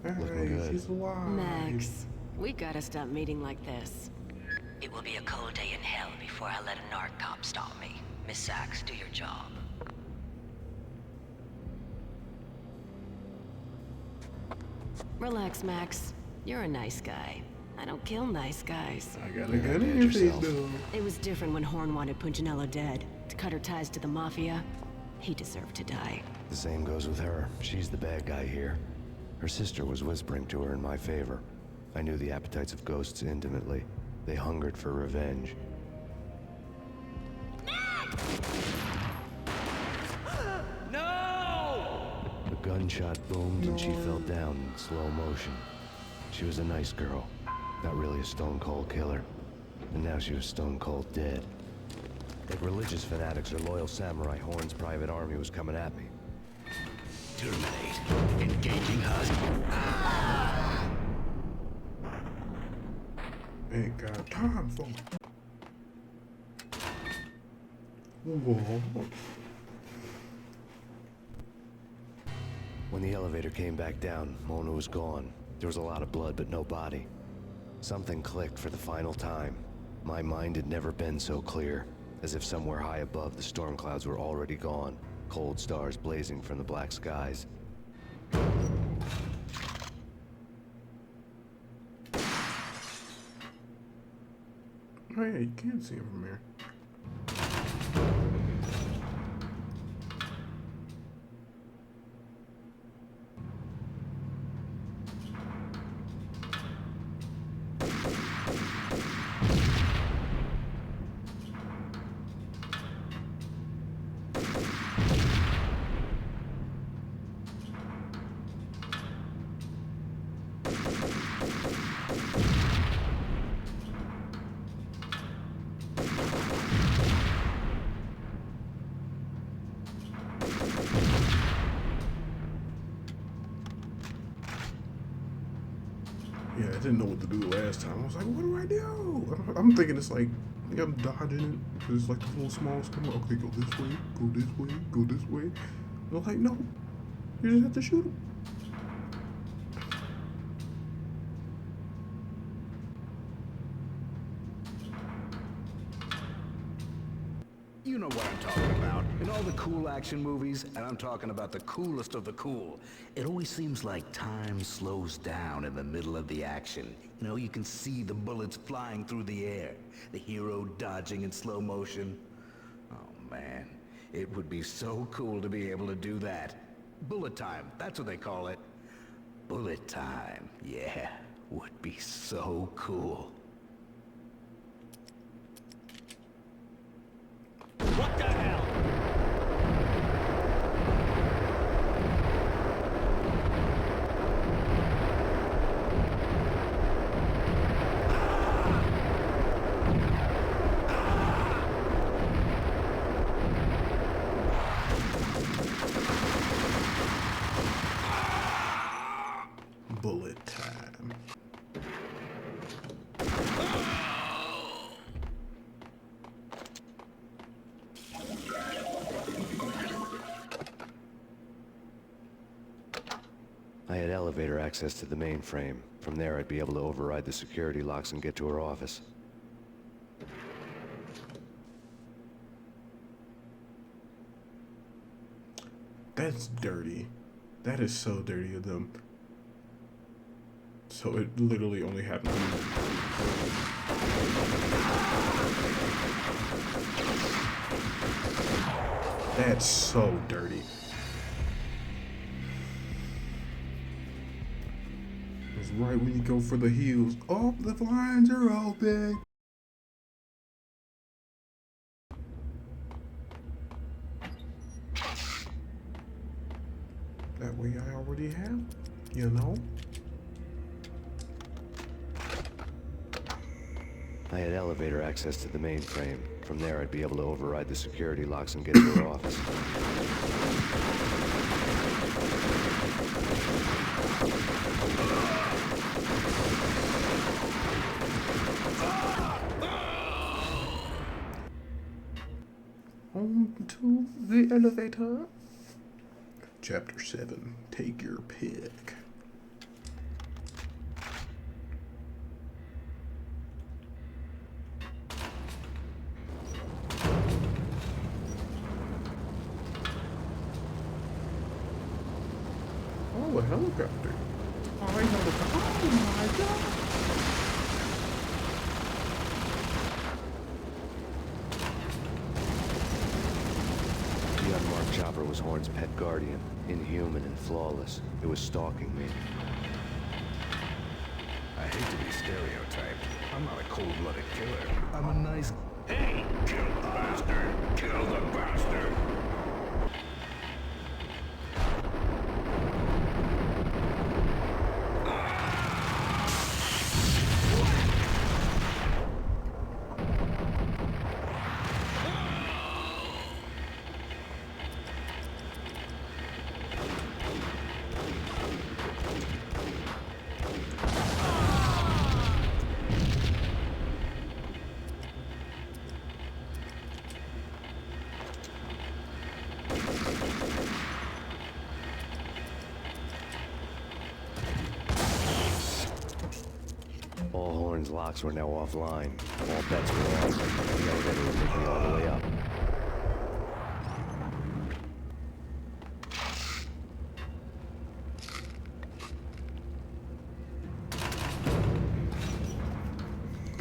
Looking Hey, good. she's alive. Max, we gotta stop meeting like this. It will be a cold day in hell before I let a narc cop stop me. Miss Sachs, do your job. Relax, Max. You're a nice guy. I don't kill nice guys. I got a gun in your face, though. It was different when Horn wanted Punchinello dead. To cut her ties to the Mafia, he deserved to die. The same goes with her. She's the bad guy here. Her sister was whispering to her in my favor. I knew the appetites of ghosts intimately. They hungered for revenge. No! A gunshot boomed and she fell down in slow motion. She was a nice girl, not really a stone-cold killer. And now she was stone-cold dead. Like religious fanatics or loyal samurai, Horn's private army was coming at me. Terminate. Engaging hostile. Ain't got time for it. Whoa. When the elevator came back down, Mona was gone. There was a lot of blood, but no body. Something clicked for the final time. My mind had never been so clear, as if somewhere high above the storm clouds were already gone, cold stars blazing from the black skies. Oh yeah, you can see him from here. Yeah, I didn't know what to do last time. I was like, what do I do? I'm thinking it's like I'm dodging it because it's like the little small screen. Okay, go this way, go this way, go this way. And I'm like, no, you just have to shoot him. You know what I'm talking about. In all the cool action movies, and I'm talking about the coolest of the cool, it always seems like time slows down in the middle of the action. You know, you can see the bullets flying through the air, the hero dodging in slow motion. Oh man, it would be so cool to be able to do that. Bullet time, that's what they call it. Bullet time, yeah, would be so cool. What the hell? Bullet time. I had elevator access to the mainframe. From there, I'd be able to override the security locks and get to her office. That's dirty. That is so dirty of them. So it literally only happened. That's so dirty. It's right when you go for the heels. Oh, the blinds are open. That way I already have, you know? I had elevator access to the mainframe. From there, I'd be able to override the security locks and get to her office. On to the elevator. Chapter 7. Take your pick. a helicopter. Oh, I helicopter. Oh my god. The unmarked chopper was Horn's pet guardian, inhuman and flawless. It was stalking me. I hate to be stereotyped. I'm not a cold-blooded killer. I'm a nice... Hey, kill the bastard! Kill the bastard! All Horn's locks were now offline. All bets were off. The elevator would take me all the way up.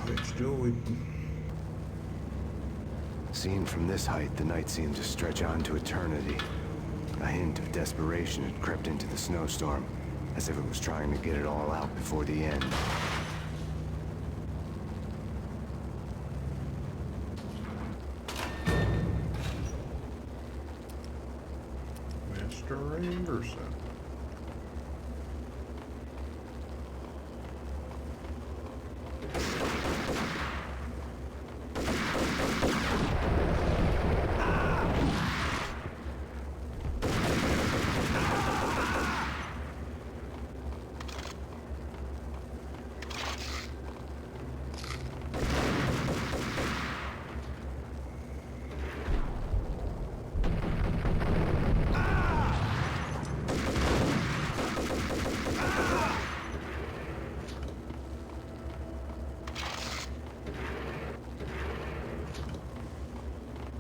Let's do it. Seen from this height, the night seemed to stretch on to eternity. A hint of desperation had crept into the snowstorm, as if it was trying to get it all out before the end. Mr. Anderson.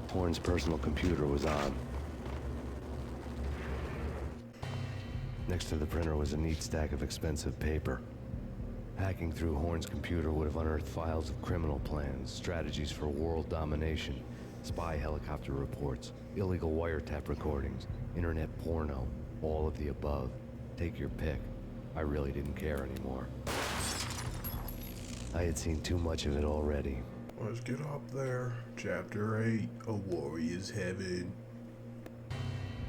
Horn's personal computer was on. Next to the printer was a neat stack of expensive paper. Hacking through Horn's computer would have unearthed files of criminal plans, strategies for world domination, spy helicopter reports, illegal wiretap recordings, internet porno, all of the above. Take your pick. I really didn't care anymore. I had seen too much of it already. Let's get up there. Chapter 8, A Warrior's Heaven.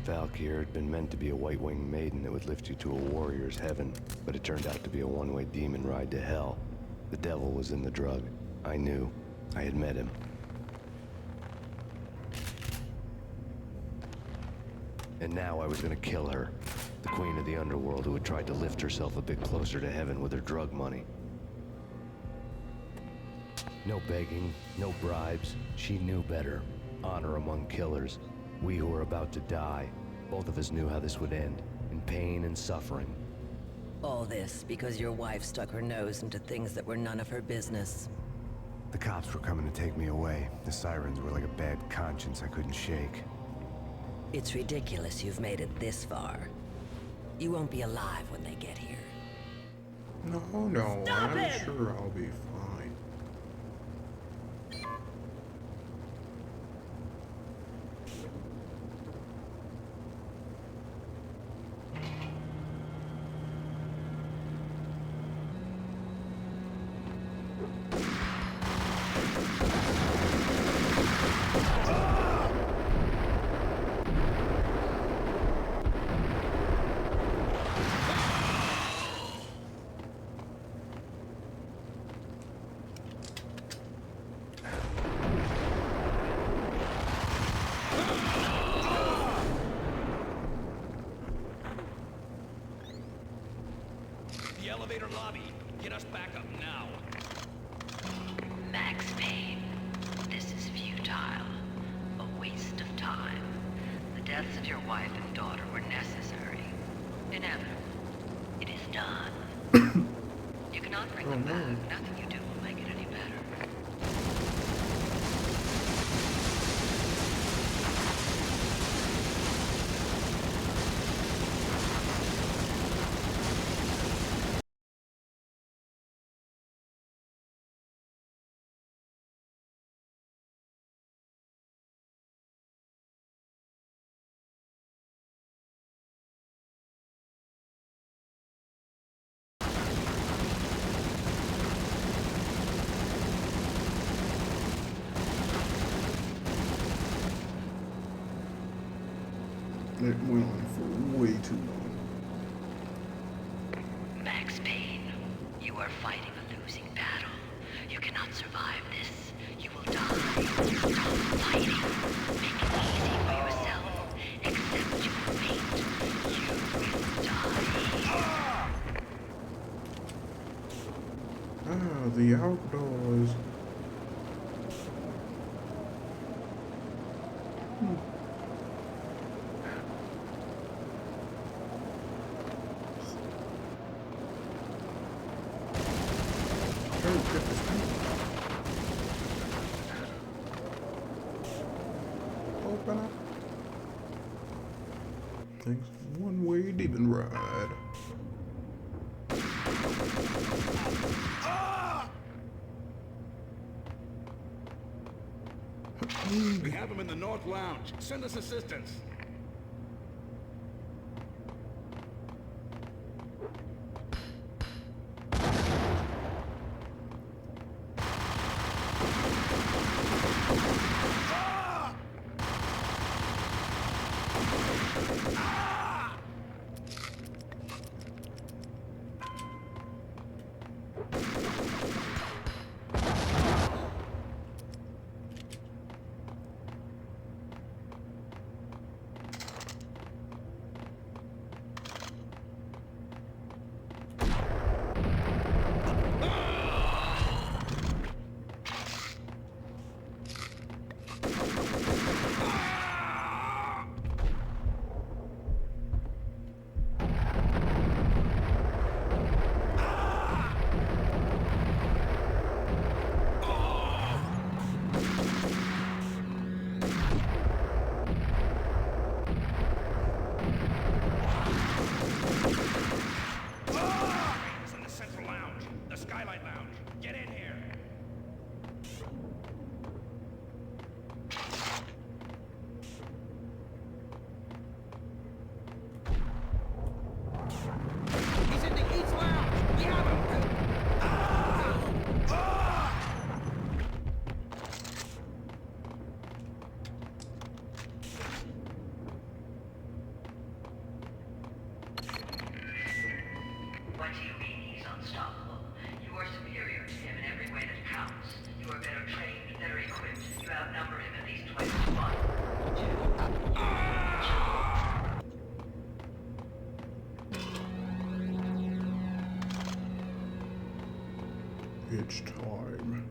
Valkyr had been meant to be a white-winged maiden that would lift you to a warrior's heaven, but it turned out to be a one-way demon ride to hell. The devil was in the drug. I knew. I had met him. And now I was gonna kill her. The queen of the underworld who had tried to lift herself a bit closer to heaven with her drug money. No begging, no bribes. She knew better. Honor among killers. We who were about to die. Both of us knew how this would end. In pain and suffering. All this because your wife stuck her nose into things that were none of her business. The cops were coming to take me away. The sirens were like a bad conscience I couldn't shake. It's ridiculous you've made it this far. You won't be alive when they get here. No, I'm sure I'll be fine. The elevator lobby. Get us back up now. Max Payne, this is futile. A waste of time. The deaths of your wife and daughter were necessary. Inevitable. It is done. You cannot bring them back. Nothing you do will make it any better. It went on for way too long. Max Payne, you are fighting a losing battle. You cannot survive this. You will die. Stop fighting. Make it easy for yourself. Accept your fate. You will die. Ah, the outdoors. Open up. Thanks. One-way demon ride. We have him in the North Lounge. Send us assistance. What do you mean he's unstoppable? You are superior to him in every way that counts. You are better trained, better equipped. You outnumber him at least twice as much. It's time.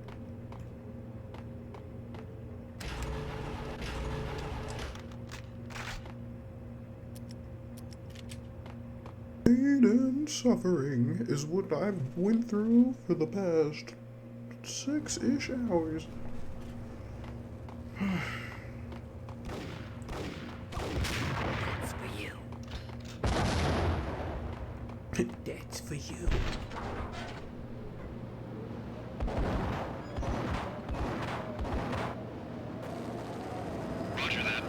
Pain and suffering is what I've went through for the past 6-ish hours. That's for you. That's for you. Roger that.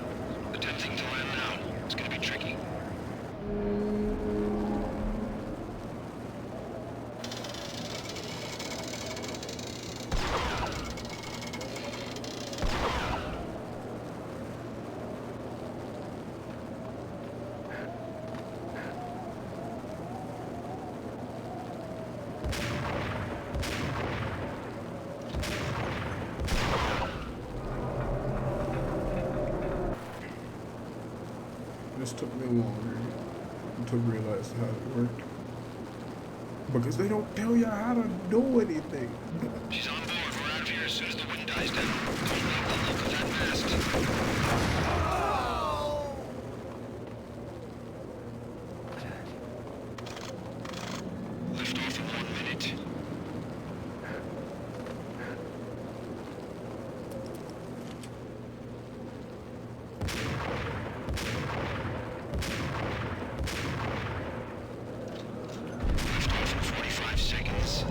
Attempting to land now. It's gonna be tricky. This took me longer to realize how it worked. Because they don't tell you how to do anything. She's on board. We're out of here as soon as the wind dies down. Don't make the look of that mast. Lift off in 1 minute. Lift off in 45 seconds.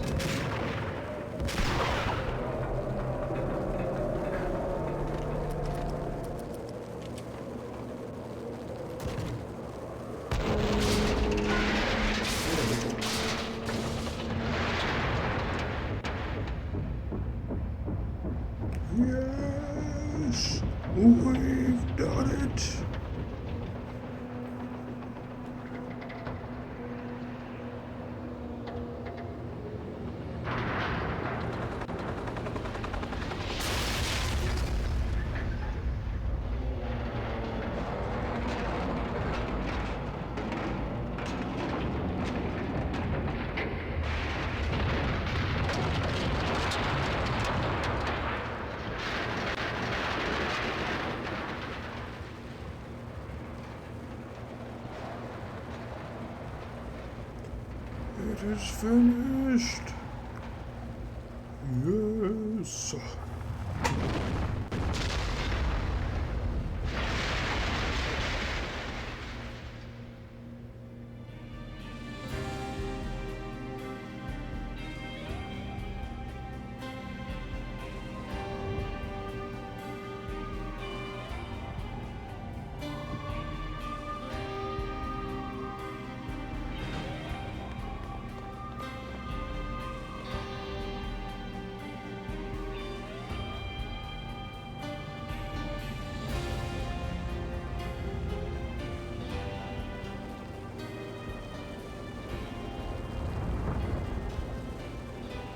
Yes, we've done it. It is finished. Yes.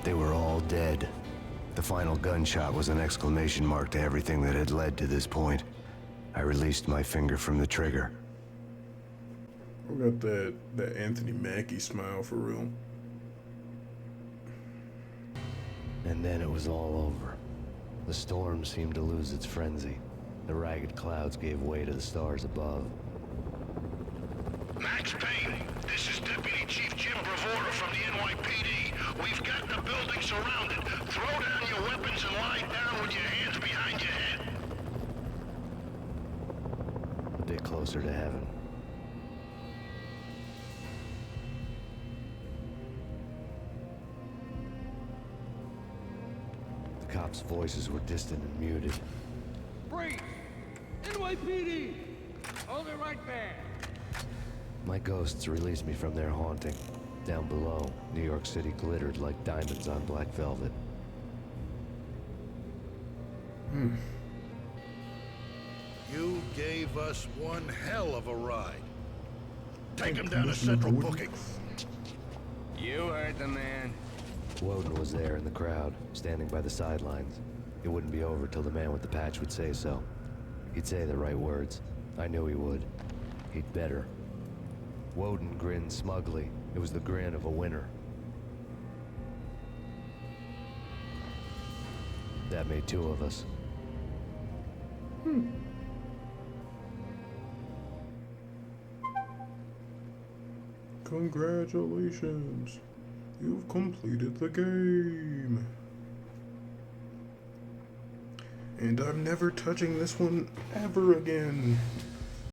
They were all dead. The final gunshot was an exclamation mark to everything that had led to this point. I released my finger from the trigger. We got that Anthony Mackie smile for real. And then it was all over. The storm seemed to lose its frenzy. The ragged clouds gave way to the stars above. Max Payne, this is Deputy Chief Jim Bravura from the NYPD. We've got the building surrounded. Throw down your weapons and lie down with your hands behind your head. A bit closer to heaven. The cops' voices were distant and muted. Freeze! NYPD! Hold it right there! My ghosts released me from their haunting. Down below, New York City glittered like diamonds on black velvet. You gave us one hell of a ride. Take him down to Central Booking. You heard the man. Woden was there in the crowd, standing by the sidelines. It wouldn't be over till the man with the patch would say so. He'd say the right words. I knew he would. He'd better. Woden grinned smugly. It was the grin of a winner. That made two of us. Congratulations. You've completed the game. And I'm never touching this one ever again.